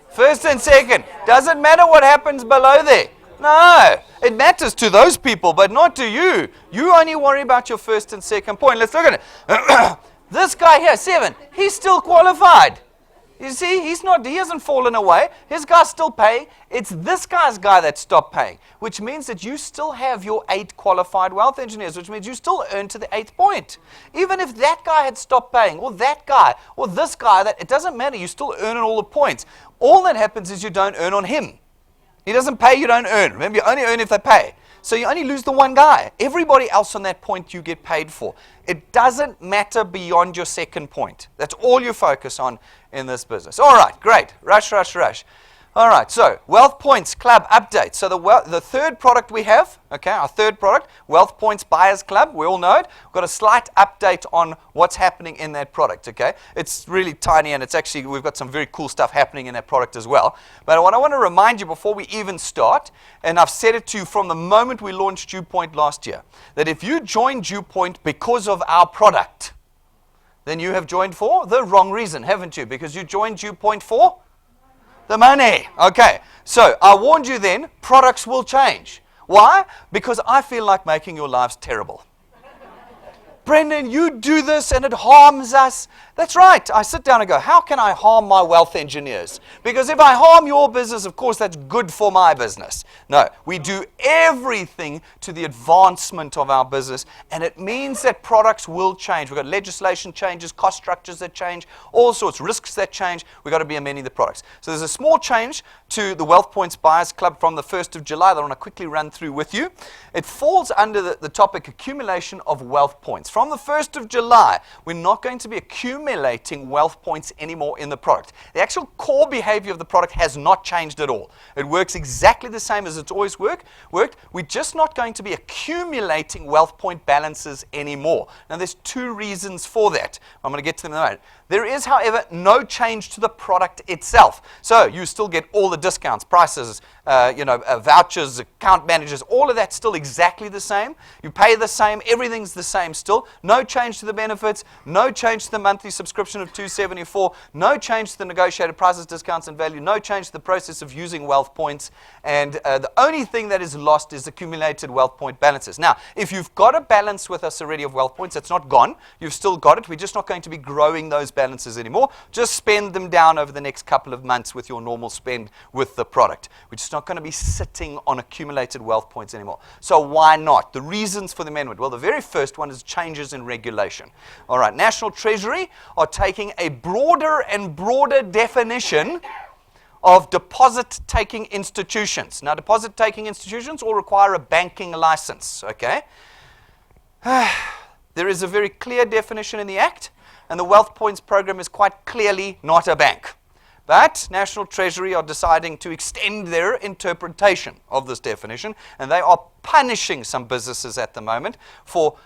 First and second. Doesn't matter what happens below there. No. It matters to those people, but not to you. You only worry about your first and second point. Let's look at it. This guy here, 7, he's still qualified. You see, he hasn't fallen away. His guy's still paying. It's this guy's guy that stopped paying, which means that you still have your 8 qualified wealth engineers, which means you still earn to the 8th point. Even if that guy had stopped paying, or that guy, or this guy, it doesn't matter. You still earn on all the points. All that happens is you don't earn on him. He doesn't pay, you don't earn. Remember, you only earn if they pay. So you only lose the one guy. Everybody else on that point you get paid for. It doesn't matter beyond your second point. That's all you focus on in this business. All right, great. Rush, rush, rush. All right, so Wealth Points Club update. So the third product we have, okay, our third product, Wealth Points Buyers Club, we all know it. We've got a slight update on what's happening in that product, okay? It's really tiny and we've got some very cool stuff happening in that product as well. But what I want to remind you before we even start, and I've said it to you from the moment we launched DuePoint last year, that if you join DuePoint because of our product, then you have joined for the wrong reason, haven't you? Because you joined DuePoint for the money. Okay, so I warned you then, products will change. Why? Because I feel like making your lives terrible. Brendan, you do this and it harms us. That's right. I sit down and go, how can I harm my wealth engineers? Because if I harm your business, of course, that's good for my business. No, we do everything to the advancement of our business, and it means that products will change. We've got legislation changes, cost structures that change, all sorts, risks that change. We've got to be amending the products. So there's a small change to the Wealth Points Buyers Club from the 1st of July that I want to quickly run through with you. It falls under the topic accumulation of wealth points. From the 1st of July, we're not going to be accumulating wealth points anymore in the product. The actual core behavior of the product has not changed at all. It works exactly the same as it's always worked. We're just not going to be accumulating wealth point balances anymore. Now, there's 2 reasons for that. I'm going to get to them in a moment. There is, however, no change to the product itself. So you still get all the discounts, prices, vouchers, account managers, all of that's still exactly the same. You pay the same, everything's the same still. No change to the benefits, no change to the monthly subscription of $274, no change to the negotiated prices, discounts, and value, no change to the process of using wealth points, and the only thing that is lost is accumulated wealth point balances. Now, if you've got a balance with us already of wealth points, it's not gone. You've still got it. We're just not going to be growing those balances anymore. Just spend them down over the next couple of months with your normal spend with the product. We're just not going to be sitting on accumulated wealth points anymore. So why not? The reasons for the amendment. Well, the very first one is changes in regulation. All right, National Treasury are taking a broader and broader definition of deposit-taking institutions. Now, deposit-taking institutions all require a banking license, okay? There is a very clear definition in the Act, and the Wealth Points program is quite clearly not a bank. But National Treasury are deciding to extend their interpretation of this definition, and they are punishing some businesses at the moment for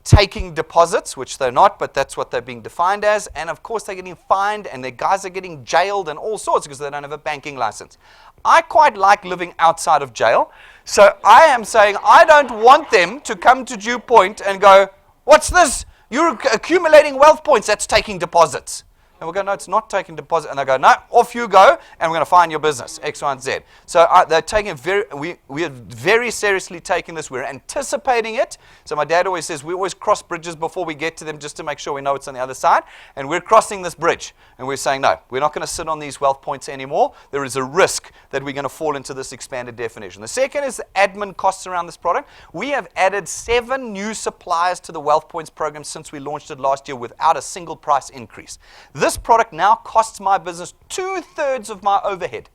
taking deposits, which they're not, but that's what they're being defined as. And of course, they're getting fined, and their guys are getting jailed and all sorts because they don't have a banking license. I quite like living outside of jail, so I am saying I don't want them to come to DuePoint and go, what's this? You're accumulating wealth points. That's taking deposits. And we'll go, no, it's not taking deposit. And they go, no, off you go, and we're going to find your business, X, Y, and Z. So they're taking we are very seriously taking this. We're anticipating it. So my dad always says, we always cross bridges before we get to them just to make sure we know it's on the other side. And we're crossing this bridge. And we're saying, no, we're not going to sit on these wealth points anymore. There is a risk that we're going to fall into this expanded definition. The second is the admin costs around this product. We have added 7 new suppliers to the Wealth Points program since we launched it last year without a single price increase. This product now costs my business 2/3 of my overhead.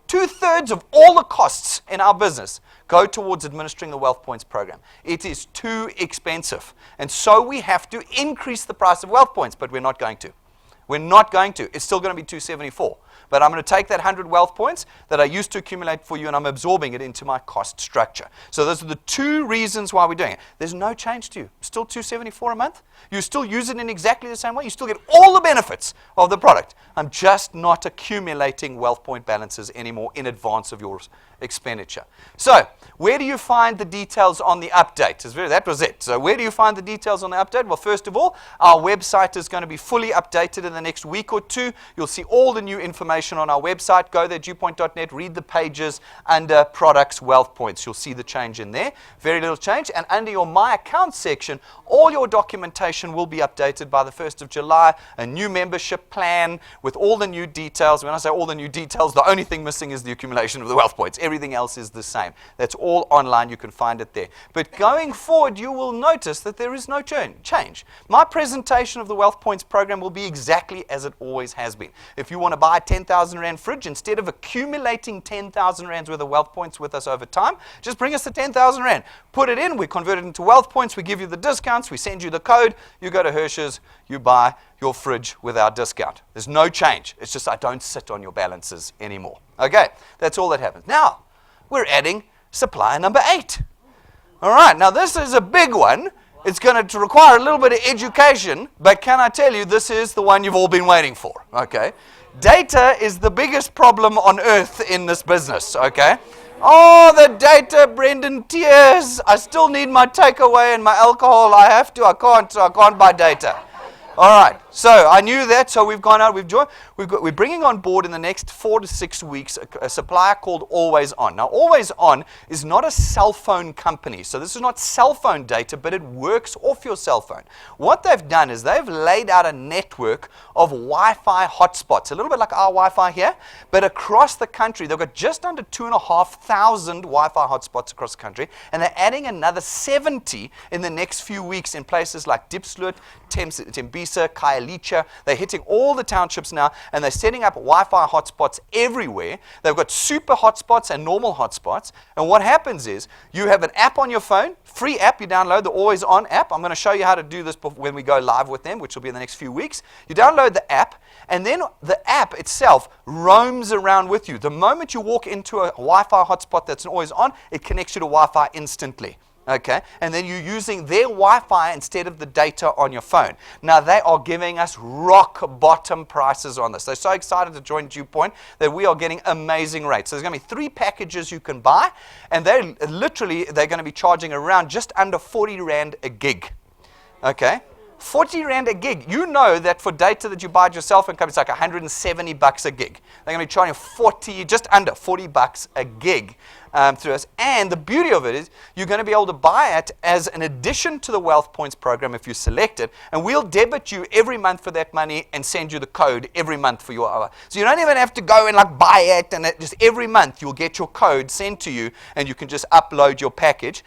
2/3 of all the costs in our business go towards administering the Wealth Points program. It is too expensive. And so we have to increase the price of Wealth Points, but we're not going to. We're not going to. It's still going to be $274. But I'm going to take that 100 wealth points that I used to accumulate for you, and I'm absorbing it into my cost structure. So those are the two reasons why we're doing it. There's no change to you. Still $274 a month. You still use it in exactly the same way. You still get all the benefits of the product. I'm just not accumulating wealth point balances anymore in advance of your expenditure. So where do you find the details on the update? That was it. So where do you find the details on the update? Well, first of all, our website is going to be fully updated in the next week or two. You'll see all the new information on our website. Go there, DuePoint.net, read the pages under products, wealth points. You'll see the change in there. Very little change. And under your My Account section, all your documentation will be updated by the 1st of July. A new membership plan with all the new details. When I say all the new details, the only thing missing is the accumulation of the wealth points. Everything else is the same. That's all online. You can find it there. But going forward, you will notice that there is no change. My presentation of the Wealth Points program will be exactly as it always has been. If you want to buy a 10,000 Rand fridge, instead of accumulating 10,000 Rands worth of wealth points with us over time, just bring us the 10,000 Rand. Put it in, we convert it into wealth points, we give you the discounts, we send you the code, you go to Hirsch's, you buy your fridge with our discount. There's no change. It's just I don't sit on your balances anymore. Okay, that's all that happens. Now, we're adding supplier number 8. All right, now this is a big one. It's going to require a little bit of education, but can I tell you, this is the one you've all been waiting for, okay? Data is the biggest problem on earth in this business, okay? Oh, the data, Brendan, tears. I still need my takeaway and my alcohol. I can't buy data. All right, so I knew that, so we've gone out, we're bringing on board in the next 4 to 6 weeks a supplier called Always On. Now, Always On is not a cell phone company, so this is not cell phone data, but it works off your cell phone. What they've done is they've laid out a network of Wi-Fi hotspots, a little bit like our Wi-Fi here, but across the country. They've got just under 2,500 Wi-Fi hotspots across the country, and they're adding another 70 in the next few weeks in places like Diepsloot, Tembisa, Khayelitsha. They're hitting all the townships now, and they're setting up Wi-Fi hotspots everywhere. They've got super hotspots and normal hotspots. And what happens is you have an app on your phone, free app. You download the Always On app. I'm going to show you how to do this when we go live with them, which will be in the next few weeks. You download the app, and then the app itself roams around with you. The moment you walk into a Wi-Fi hotspot that's Always On, it connects you to Wi-Fi instantly. Okay, and then you're using their Wi-Fi instead of the data on your phone. Now, they are giving us rock bottom prices on this. They're so excited to join DuePoint that we are getting amazing rates. So there's going to be 3 packages you can buy, and they're going to be charging around just under 40 Rand a gig. Okay, 40 Rand a gig. You know that for data that you buy at your cell phone company, it's like $170 a gig. They're going to be charging just under $40 a gig. Through us. And the beauty of it is you're going to be able to buy it as an addition to the Wealth Points program if you select it, and we'll debit you every month for that money and send you the code every month for your hour. So you don't even have to go and buy it, and just every month you'll get your code sent to you, and you can just upload your package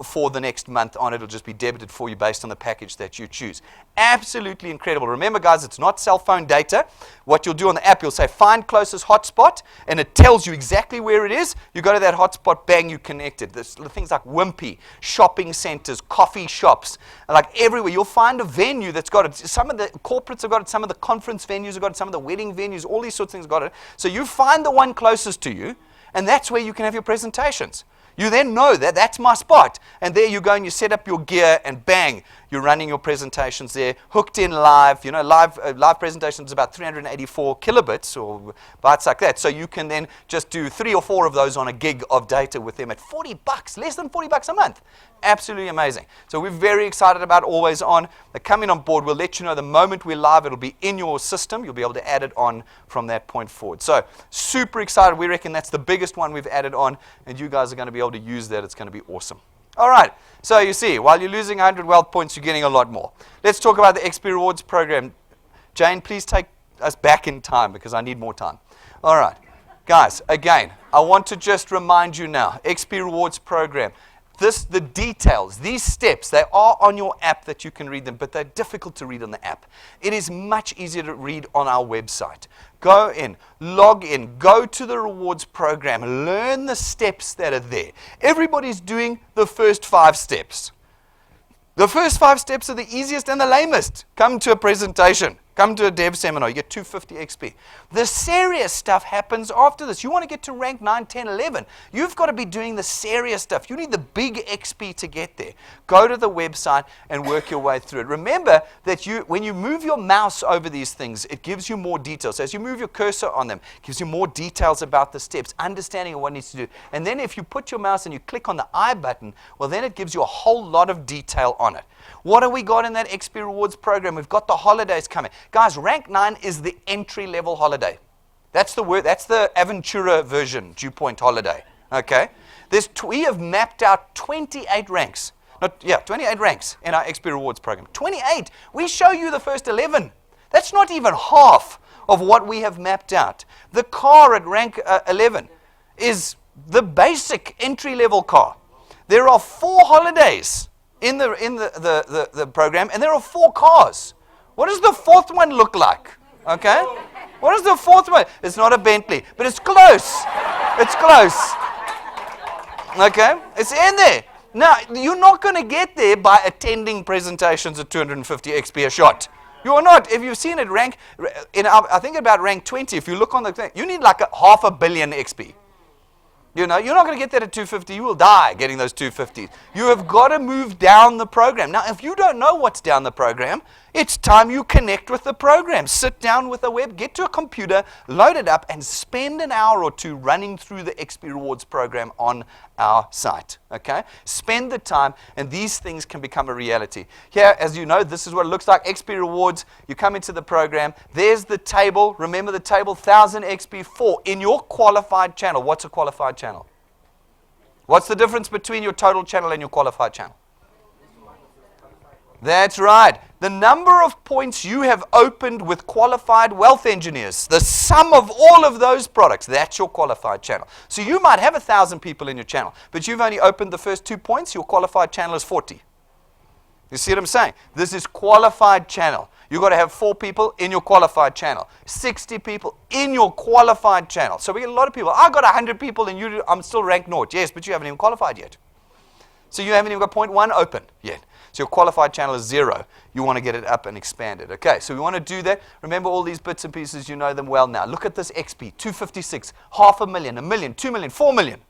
for the next month on it. It'll just be debited for you based on the package that you choose. Absolutely incredible. Remember, guys, it's not cell phone data. What you'll do on the app, you'll say find closest hotspot, and it tells you exactly where it is. You go to that hotspot, bang, you connected. There's things like Wimpy, shopping centers, coffee shops, like everywhere. You'll find a venue that's got it. Some of the corporates have got it, some of the conference venues have got it, some of the wedding venues, all these sorts of things got it. So you find the one closest to you, and that's where you can have your presentations. You then know that that's my spot. And there you go and you set up your gear and bang, you're running your presentations there, hooked in live. You know, live presentations about 384 kilobits or bytes like that. So you can then just do 3 or 4 of those on a gig of data with them at $40, less than $40 a month. Absolutely amazing. So we're very excited about Always On. They're coming on board. We'll let you know the moment we're live. It'll be in your system. You'll be able to add it on from that point forward. So super excited. We reckon that's the biggest one we've added on, and you guys are going to be able to use that. It's going to be awesome. All right. So you see, while you're losing 100 wealth points, you're getting a lot more. Let's talk about the XP Rewards program. Jane, please take us back in time because I need more time. All right. Guys, again, I want to just remind you now, XP Rewards program. the details, these steps, they are on your app that you can read them, but they're difficult to read on the app. It is much easier to read on our website. Go in, log in, go to the rewards program, learn the steps that are there. Everybody's doing the first 5 steps. The first 5 steps are the easiest and the lamest. Come to a presentation. Come to a dev seminar. You get 250 XP. The serious stuff happens after this. You want to get to rank 9, 10, 11. You've got to be doing the serious stuff. You need the big XP to get there. Go to the website and work your way through it. Remember that when you move your mouse over these things, it gives you more details. So as you move your cursor on them, it gives you more details about the steps, understanding of what needs to do. And then if you put your mouse and you click on the I button, well, then it gives you a whole lot of detail on it. What have we got in that XP Rewards program? We've got the holidays coming. Guys, rank 9 is the entry-level holiday. That's the word. That's the Aventura version, DuePoint holiday. Okay? We have mapped out 28 ranks. 28 ranks in our XP Rewards program. 28. We show you the first 11. That's not even half of what we have mapped out. The car at rank 11 is the basic entry-level car. There are 4 holidays in the program, and there are 4 cars. What does the 4th one look like? Okay? What is the 4th one? It's not a Bentley, but it's close. It's close. Okay? It's in there. Now, you're not going to get there by attending presentations at 250 XP a shot. You are not. If you've seen it rank, I think about rank 20, if you look on the thing, you need like 500 million XP. You know, you're not going to get that at 250. You will die getting those 250s. You have got to move down the program. Now, if you don't know what's down the program, it's time you connect with the program. Sit down with a web, get to a computer, load it up, and spend an hour or 2 running through the XP Rewards program on our site. Okay? Spend the time, and these things can become a reality. Here, as you know, this is what it looks like. XP Rewards, you come into the program. There's the table. Remember the table, 1000 XP 4 in your qualified channel. What's a qualified channel? What's the difference between your total channel and your qualified channel? That's right. The number of points you have opened with qualified wealth engineers, the sum of all of those products, that's your qualified channel. So you might have 1,000 people in your channel, but you've only opened the first 2 points, your qualified channel is 40. You see what I'm saying? This is qualified channel. You've got to have 4 people in your qualified channel, 60 people in your qualified channel. So we get a lot of people, I've got 100 people and I'm still ranked naught. Yes, but you haven't even qualified yet. So you haven't even got point 1 open yet. So your qualified channel is 0. You want to get it up and expand it. Okay, so we want to do that. Remember all these bits and pieces, you know them well now. Look at this XP, 256, 500,000, 1 million, 2 million, 4 million.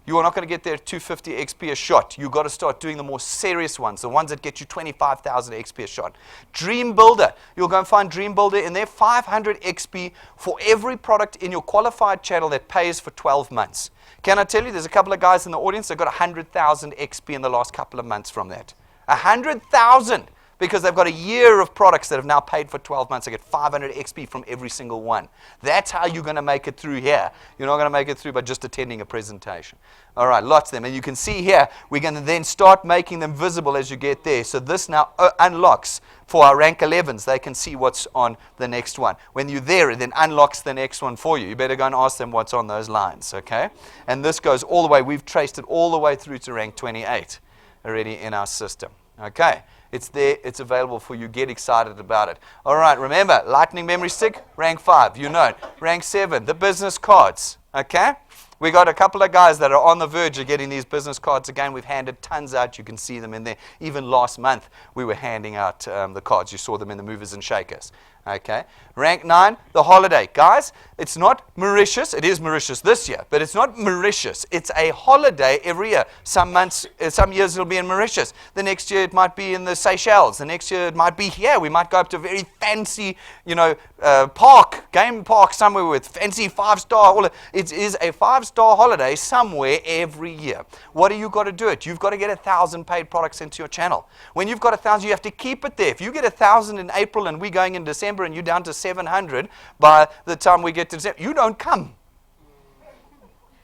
You are not going to get there at 250 XP a shot. You've got to start doing the more serious ones, the ones that get you 25,000 XP a shot. Dream Builder. You'll go and find Dream Builder in there, 500 XP for every product in your qualified channel that pays for 12 months. Can I tell you, there's a couple of guys in the audience that got 100,000 XP in the last couple of months from that. 100,000, because they've got a year of products that have now paid for 12 months. They get 500 XP from every single one. That's how you're going to make it through here. You're not going to make it through by just attending a presentation. All right, lots of them. And you can see here, we're going to then start making them visible as you get there. So this now unlocks for our rank 11s. They can see what's on the next one. When you're there, it then unlocks the next one for you. You better go and ask them what's on those lines, okay? And this goes all the way. We've traced it all the way through to rank 28 already in our system. Okay, it's there, it's available for you. Get excited about it. All right, remember, Lightning Memory Stick, rank 5, you know it. Rank 7, the business cards. Okay, we got a couple of guys that are on the verge of getting these business cards again. We've handed tons out. You can see them in there. Even last month, we were handing out the cards. You saw them in the movers and shakers. Okay, rank 9, the holiday. Guys, it's not Mauritius. It is Mauritius this year, but it's not Mauritius. It's a holiday every year. Some months, some years it'll be in Mauritius. The next year it might be in the Seychelles. The next year it might be here. We might go up to a very fancy, game park somewhere with fancy 5-star. It is a 5-star holiday somewhere every year. What do you got to do it? You've got to get 1,000 paid products into your channel. When you've got 1,000, you have to keep it there. If you get 1,000 in April and we're going in December, and you're down to 700 by the time we get to December, you don't come.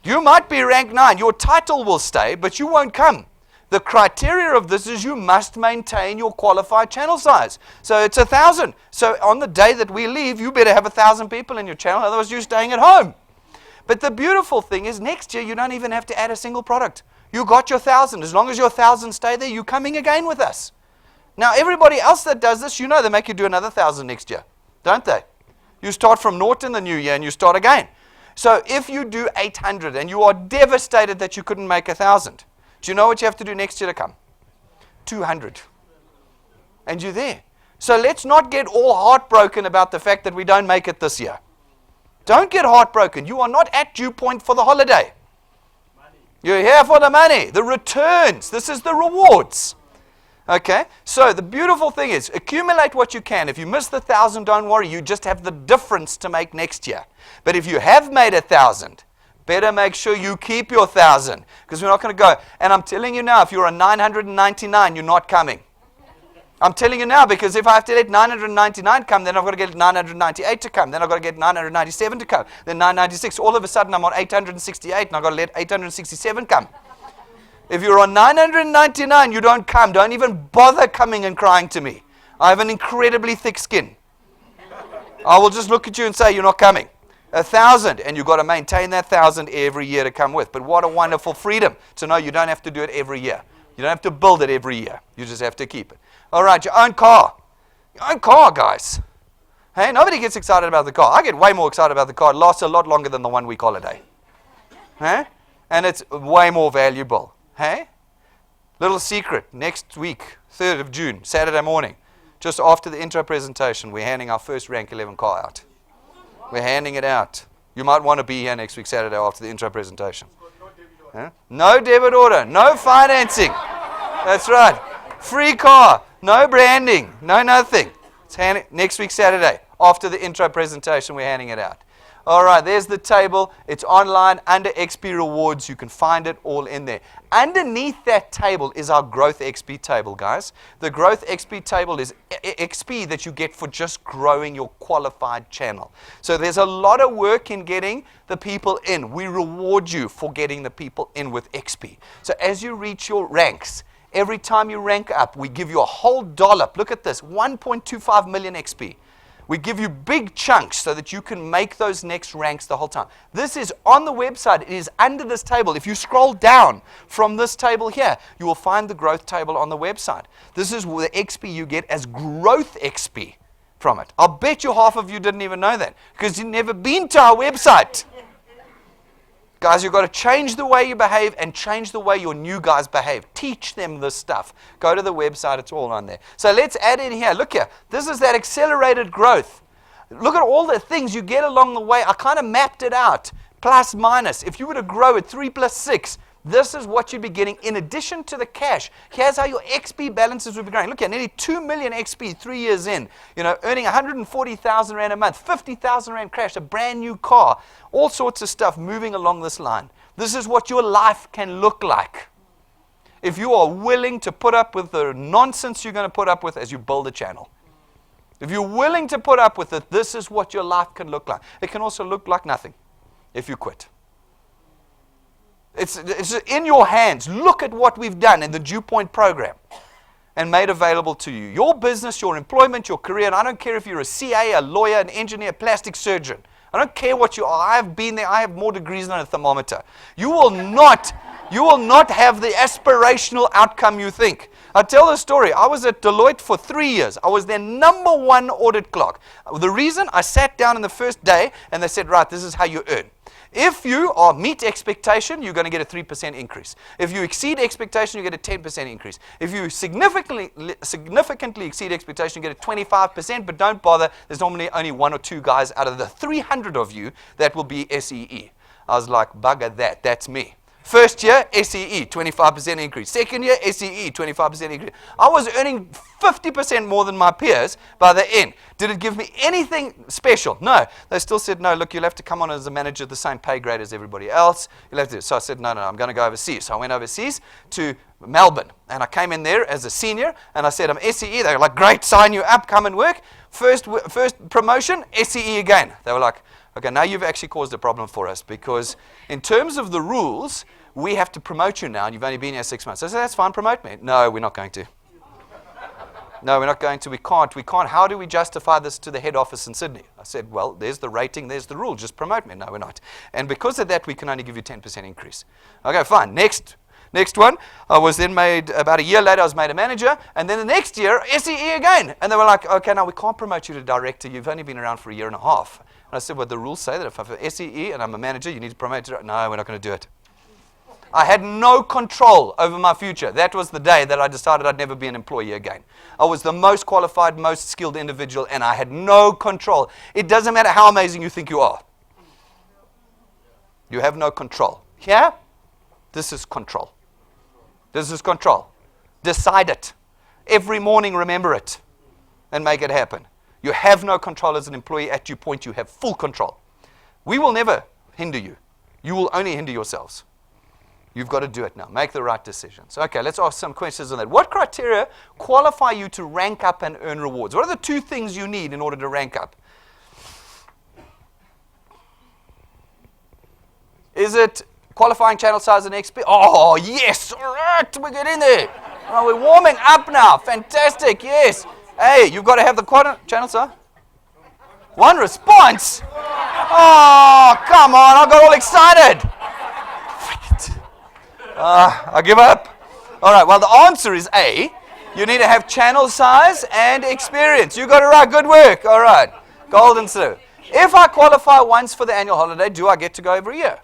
You might be rank 9. Your title will stay, but you won't come. The criteria of this is you must maintain your qualified channel size. So it's 1,000. So on the day that we leave, you better have 1,000 people in your channel, otherwise you're staying at home. But the beautiful thing is next year you don't even have to add a single product. You got your 1,000. As long as your 1,000 stay there, you're coming again with us. Now, everybody else that does this, you know they make you do another 1,000 next year, don't they? You start from naught in the new year and you start again. So if you do 800 and you are devastated that you couldn't make 1,000, do you know what you have to do next year to come? 200. And you're there. So let's not get all heartbroken about the fact that we don't make it this year. Don't get heartbroken. You are not at DuePoint for the holiday. You're here for the money, the returns. This is the rewards. Okay? So the beautiful thing is, accumulate what you can. If you miss the 1,000, don't worry. You just have the difference to make next year. But if you have made 1,000, better make sure you keep your 1,000. Because we're not going to go. And I'm telling you now, if you're a 999, you're not coming. I'm telling you now, because if I have to let 999 come, then I've got to get 998 to come. Then I've got to get 997 to come. Then 996. All of a sudden, I'm on 868, and I've got to let 867 come. If you're on 999, you don't come. Don't even bother coming and crying to me. I have an incredibly thick skin. I will just look at you and say, you're not coming. 1,000, and you've got to maintain that 1,000 every year to come with. But what a wonderful freedom to know you don't have to do it every year. You don't have to build it every year. You just have to keep it. All right, your own car. Your own car, guys. Hey, nobody gets excited about the car. I get way more excited about the car. It lasts a lot longer than the 1 week holiday. Hey? And it's way more valuable. Hey? Little secret. Next week, 3rd of June, Saturday morning, just after the intro presentation, we're handing our first Rank 11 car out. We're handing it out. You might want to be here next week, Saturday, after the intro presentation. Huh? No debit order. No financing. That's right. Free car. No branding. No nothing. It's next week, Saturday. After the intro presentation, we're handing it out. All right, there's the table. It's online under XP Rewards. You can find it all in there. Underneath that table is our Growth XP table, guys. The Growth XP table is XP that you get for just growing your qualified channel. So there's a lot of work in getting the people in. We reward you for getting the people in with XP. So as you reach your ranks, every time you rank up, we give you a whole dollop. Look at this, 1.25 million XP. We give you big chunks so that you can make those next ranks the whole time. This is on the website. It is under this table. If you scroll down from this table here, you will find the growth table on the website. This is the XP you get as growth XP from it. I'll bet you half of you didn't even know that because you've never been to our website. Guys, you've got to change the way you behave and change the way your new guys behave. Teach them this stuff. Go to the website. It's all on there. So let's add in here. Look here. This is that accelerated growth. Look at all the things you get along the way. I kind of mapped it out. Plus, minus. If you were to grow at 3 plus 6, this is what you'd be getting in addition to the cash. Here's how your XP balances would be growing. Look here, nearly 2 million XP 3 years in. You know, earning 140,000 Rand a month, 50,000 Rand cash, a brand new car, all sorts of stuff moving along this line. This is what your life can look like if you are willing to put up with the nonsense you're going to put up with as you build a channel. If you're willing to put up with it, this is what your life can look like. It can also look like nothing if you quit. It's in your hands. Look at what we've done in the DuePoint program and made available to you. Your business, your employment, your career, and I don't care if you're a CA, a lawyer, an engineer, plastic surgeon. I don't care what you are. I have been there. I have more degrees than a thermometer. You will not have the aspirational outcome you think. I'll tell the story. I was at Deloitte for 3 years. I was their #1 audit clerk. The reason I sat down on the first day and they said, right, this is how you earn. If you meet expectation, you're going to get a 3% increase. If you exceed expectation, you get a 10% increase. If you significantly exceed expectation, you get a 25%, but don't bother. There's normally only 1 or 2 guys out of the 300 of you that will be SEE. I was like, bugger that. That's me. First year, SEE, 25% increase. Second year, SEE, 25% increase. I was earning 50% more than my peers by the end. Did it give me anything special? No. They still said, no, look, you'll have to come on as a manager, the same pay grade as everybody else. You'll have to. So I said, no, I'm going to go overseas. So I went overseas to Melbourne. And I came in there as a senior, and I said, I'm SEE. They were like, great, sign you up, come and work. First promotion, SEE again. They were like, okay, now you've actually caused a problem for us because in terms of the rules, we have to promote you now, and you've only been here 6 months. I said, that's fine, promote me. No, we're not going to. No, we're not going to. We can't. How do we justify this to the head office in Sydney? I said, well, there's the rating, there's the rule. Just promote me. No, we're not. And because of that, we can only give you 10% increase. Okay, fine. Next Next one, I was then made, about a year later, I was made a manager. And then the next year, SEE again. And they were like, okay, now we can't promote you to director. You've only been around for a year and a half. And I said, well, the rules say that if I'm SEE and I'm a manager, you need to promote it. No, we're not going to do it. I had no control over my future. That was the day that I decided I'd never be an employee again. I was the most qualified, most skilled individual, and I had no control. It doesn't matter how amazing you think you are. You have no control. Here, this is control. This is control. Decide it. Every morning, remember it and make it happen. You have no control as an employee at DuePoint. You have full control. We will never hinder you. You will only hinder yourselves. You've got to do it now. Make the right decisions. Okay, let's ask some questions on that. What criteria qualify you to rank up and earn rewards? What are the two things you need in order to rank up? Is it qualifying channel size and XP? Oh, yes. All right, we get in there. Oh, we're warming up now. Fantastic, yes. Hey, you've got to have the channel size. One response? Oh, come on. I got all excited. I give up. All right, well, the answer is A. You need to have channel size and experience. You got it right. Good work. All right. Golden Slip. If I qualify once for the annual holiday, do I get to go every year?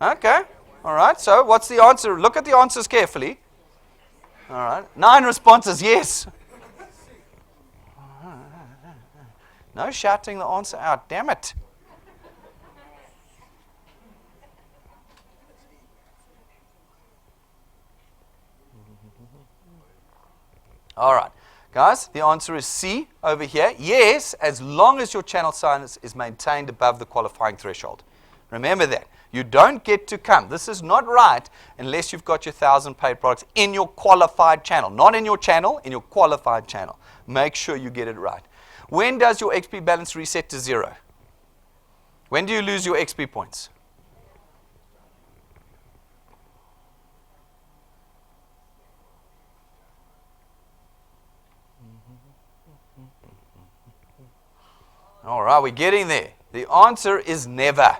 Okay. All right. So what's the answer? Look at the answers carefully. All right. 9 responses, yes. No shouting the answer out. Damn it. All right. Guys, the answer is C over here. Yes, as long as your channel size is maintained above the qualifying threshold. Remember that. You don't get to come. This is not right unless you've got your 1,000 paid products in your qualified channel. Not in your channel, in your qualified channel. Make sure you get it right. When does your XP balance reset to 0? When do you lose your XP points? All right, we're getting there. The answer is never.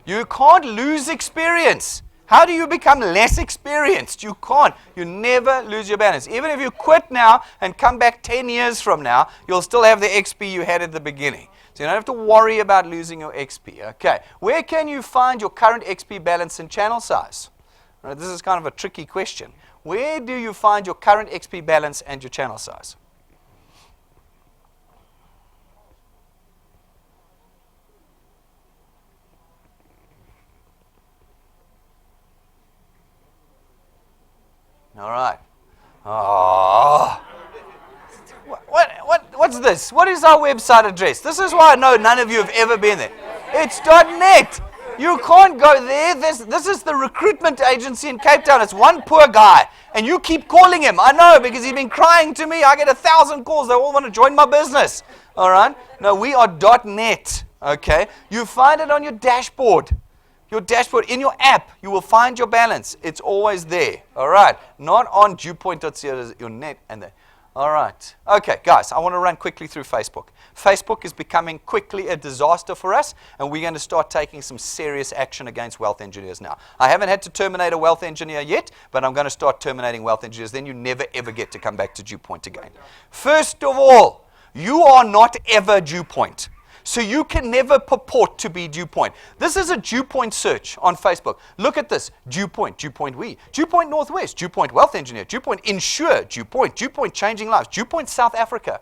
You can't lose experience. How do you become less experienced? You can't. You never lose your balance. Even if you quit now and come back 10 years from now, you'll still have the XP you had at the beginning. So you don't have to worry about losing your XP. Okay, where can you find your current XP balance and channel size? All right, this is kind of a tricky question. Where do you find your current XP balance and your channel size? All right. Oh. What's this? What is our website address? This is why I know none of you have ever been there. It's .net. You can't go there. This is the recruitment agency in Cape Town. It's one poor guy. And you keep calling him. I know, because he's been crying to me. I get 1,000 calls. They all want to join my business. All right? No, we are .net. Okay? You find it on your dashboard. Your dashboard, in your app, you will find your balance. It's always there. All right. Not on DuePoint.co, your net and there. All right. Okay, guys, I want to run quickly through Facebook. Facebook is becoming quickly a disaster for us, and we're going to start taking some serious action against wealth engineers now. I haven't had to terminate a wealth engineer yet, but I'm going to start terminating wealth engineers. Then you never, ever get to come back to DuePoint again. First of all, you are not ever DuePoint. So you can never purport to be DuePoint. This is a DuePoint search on Facebook. Look at this. DuePoint, DuePoint We, DuePoint Northwest, DuePoint Wealth Engineer, DuePoint Insure, DuePoint Changing Lives, DuePoint South Africa.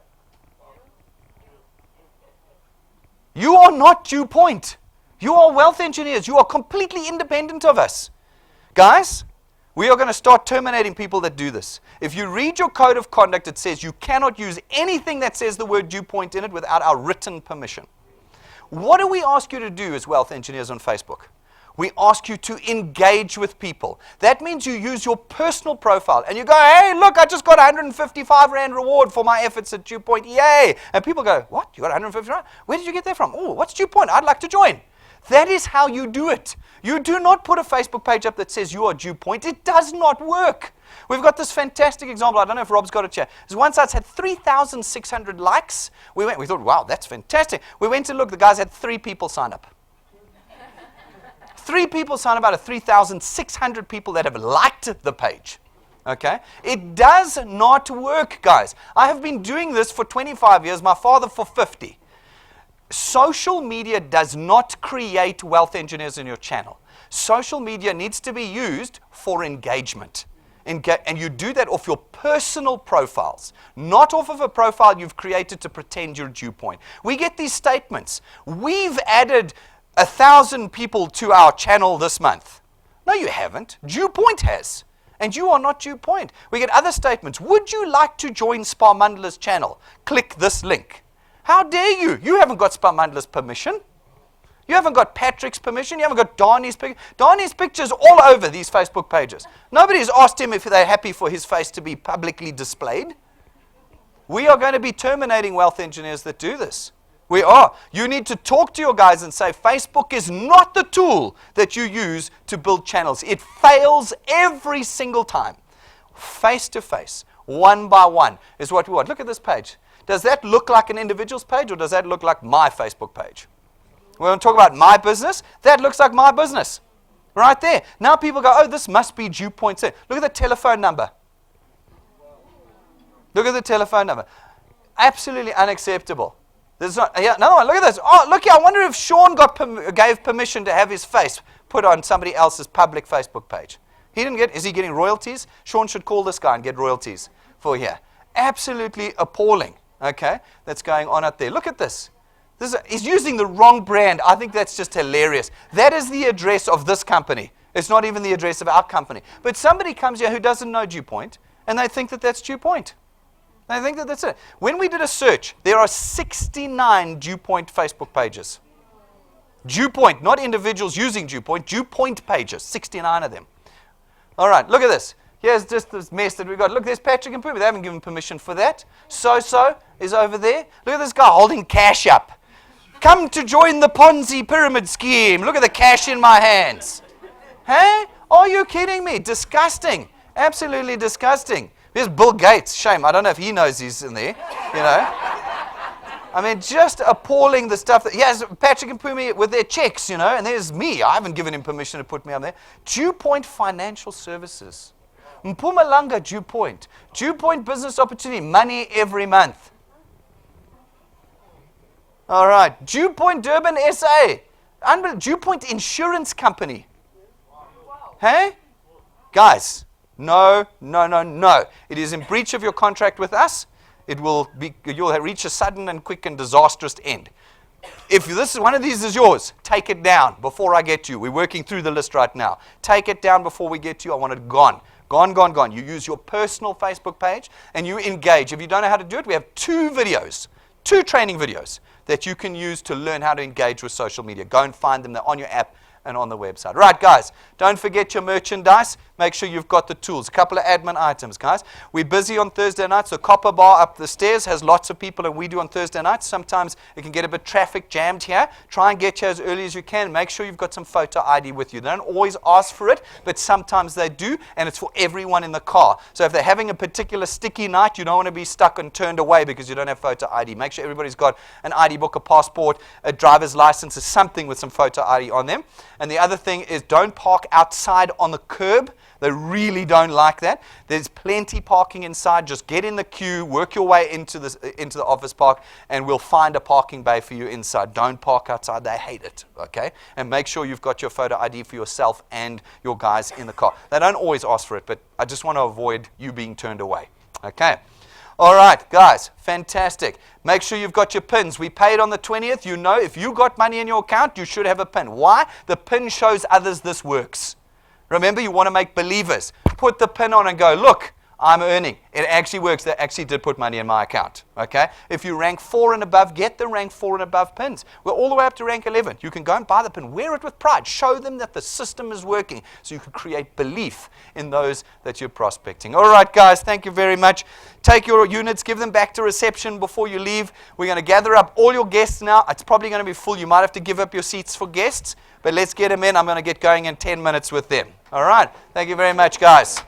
You are not DuePoint. You are wealth engineers. You are completely independent of us. Guys, we are going to start terminating people that do this. If you read your code of conduct, it says you cannot use anything that says the word DuePoint in it without our written permission. What do we ask you to do as wealth engineers on Facebook? We ask you to engage with people. That means you use your personal profile and you go, hey, look, I just got 155 Rand reward for my efforts at DuePoint. Yay. And people go, what? You got 150 Rand? Where did you get that from? Oh, what's DuePoint? I'd like to join. That is how you do it. You do not put a Facebook page up that says you are DuePoint. It does not work. We've got this fantastic example. I don't know if Rob's got it here. This one site's had 3,600 likes. We thought, wow, that's fantastic. We went to look. The guys had 3 people sign up. 3 people sign about 3,600 people that have liked the page. Okay? It does not work, guys. I have been doing this for 25 years, my father for 50. Social media does not create wealth engineers in your channel. Social media needs to be used for engagement. And you do that off your personal profiles, not off of a profile you've created to pretend you're DuePoint. We get these statements. We've added 1,000 people to our channel this month. No, you haven't. DuePoint has. And you are not DuePoint. We get other statements. Would you like to join Sparmandela's channel? Click this link. How dare you? You haven't got Sparmandela's permission. You haven't got Patrick's permission. You haven't got Donnie's picture. Donnie's picture's all over these Facebook pages. Nobody's asked him if they're happy for his face to be publicly displayed. We are going to be terminating wealth engineers that do this. We are. You need to talk to your guys and say, Facebook is not the tool that you use to build channels. It fails every single time. Face to face, one by one is what we want. Look at this page. Does that look like an individual's page, or does that look like my Facebook page? We're going to talk about my business. That looks like my business. Right there. Now people go, oh, this must be DuePoint. Look at the telephone number. Look at the telephone number. Absolutely unacceptable. There's not, yeah, another one. Look at this. Oh, look here. I wonder if Sean gave permission to have his face put on somebody else's public Facebook page. He didn't get, is he getting royalties? Sean should call this guy and get royalties for here. Absolutely appalling, okay, that's going on out there. Look at this. He's using the wrong brand. I think that's just hilarious. That is the address of this company. It's not even the address of our company. But somebody comes here who doesn't know DuePoint, and they think that that's DuePoint. They think that that's it. When we did a search, there are 69 DuePoint Facebook pages. DuePoint, not individuals using DuePoint, DuePoint pages, 69 of them. All right, look at this. Here's just this mess that we've got. Look, there's Patrick and Pooh. They haven't given permission for that. So is over there. Look at this guy holding cash up. Come to join the Ponzi pyramid scheme. Look at the cash in my hands. Hey? Are you kidding me? Disgusting. Absolutely disgusting. There's Bill Gates. Shame. I don't know if he knows he's in there. You know. I mean, just appalling the stuff that he has. Patrick and Pumi with their checks, you know, and there's me. I haven't given him permission to put me on there. DuePoint Financial Services. Mpumalanga DuePoint. DuePoint Business Opportunity. Money every month. All right. DuePoint Durban, SA. DuePoint Insurance Company. Hey? Guys, no. It is in breach of your contract with us. You'll reach a sudden and quick and disastrous end. If one of these is yours, take it down before I get to you. We're working through the list right now. Take it down before we get to you. I want it gone. Gone. You use your personal Facebook page and you engage. If you don't know how to do it, we have 2 training videos that you can use to learn how to engage with social media. Go and find them. They're on your app and on the website. Right, guys, don't forget your merchandise. Make sure you've got the tools. A couple of admin items, guys. We're busy on Thursday nights. The Copper Bar up the stairs has lots of people, and we do on Thursday nights. Sometimes it can get a bit traffic jammed here. Try and get here as early as you can. Make sure you've got some photo ID with you. They don't always ask for it, but sometimes they do, and it's for everyone in the car. So if they're having a particular sticky night, you don't want to be stuck and turned away because you don't have photo ID. Make sure everybody's got an ID book, a passport, a driver's license, or something with some photo ID on them. And the other thing is don't park outside on the curb. They really don't like that. There's plenty parking inside. Just get in the queue, work your way into the office park, and we'll find a parking bay for you inside. Don't park outside. They hate it, okay? And make sure you've got your photo ID for yourself and your guys in the car. They don't always ask for it, but I just want to avoid you being turned away, okay? All right, guys, fantastic. Make sure you've got your pins. We paid on the 20th. You know, if you got money in your account, you should have a pin. Why? The pin shows others this works. Remember, you want to make believers. Put the pin on and go, look, I'm earning. It actually works. They actually did put money in my account. Okay? If you rank 4 and above, get the rank 4 and above pins. We're all the way up to rank 11. You can go and buy the pin. Wear it with pride. Show them that the system is working so you can create belief in those that you're prospecting. All right, guys, thank you very much. Take your units, give them back to reception before you leave. We're going to gather up all your guests now. It's probably going to be full. You might have to give up your seats for guests, but let's get them in. I'm going to get going in 10 minutes with them. All right. Thank you very much, guys.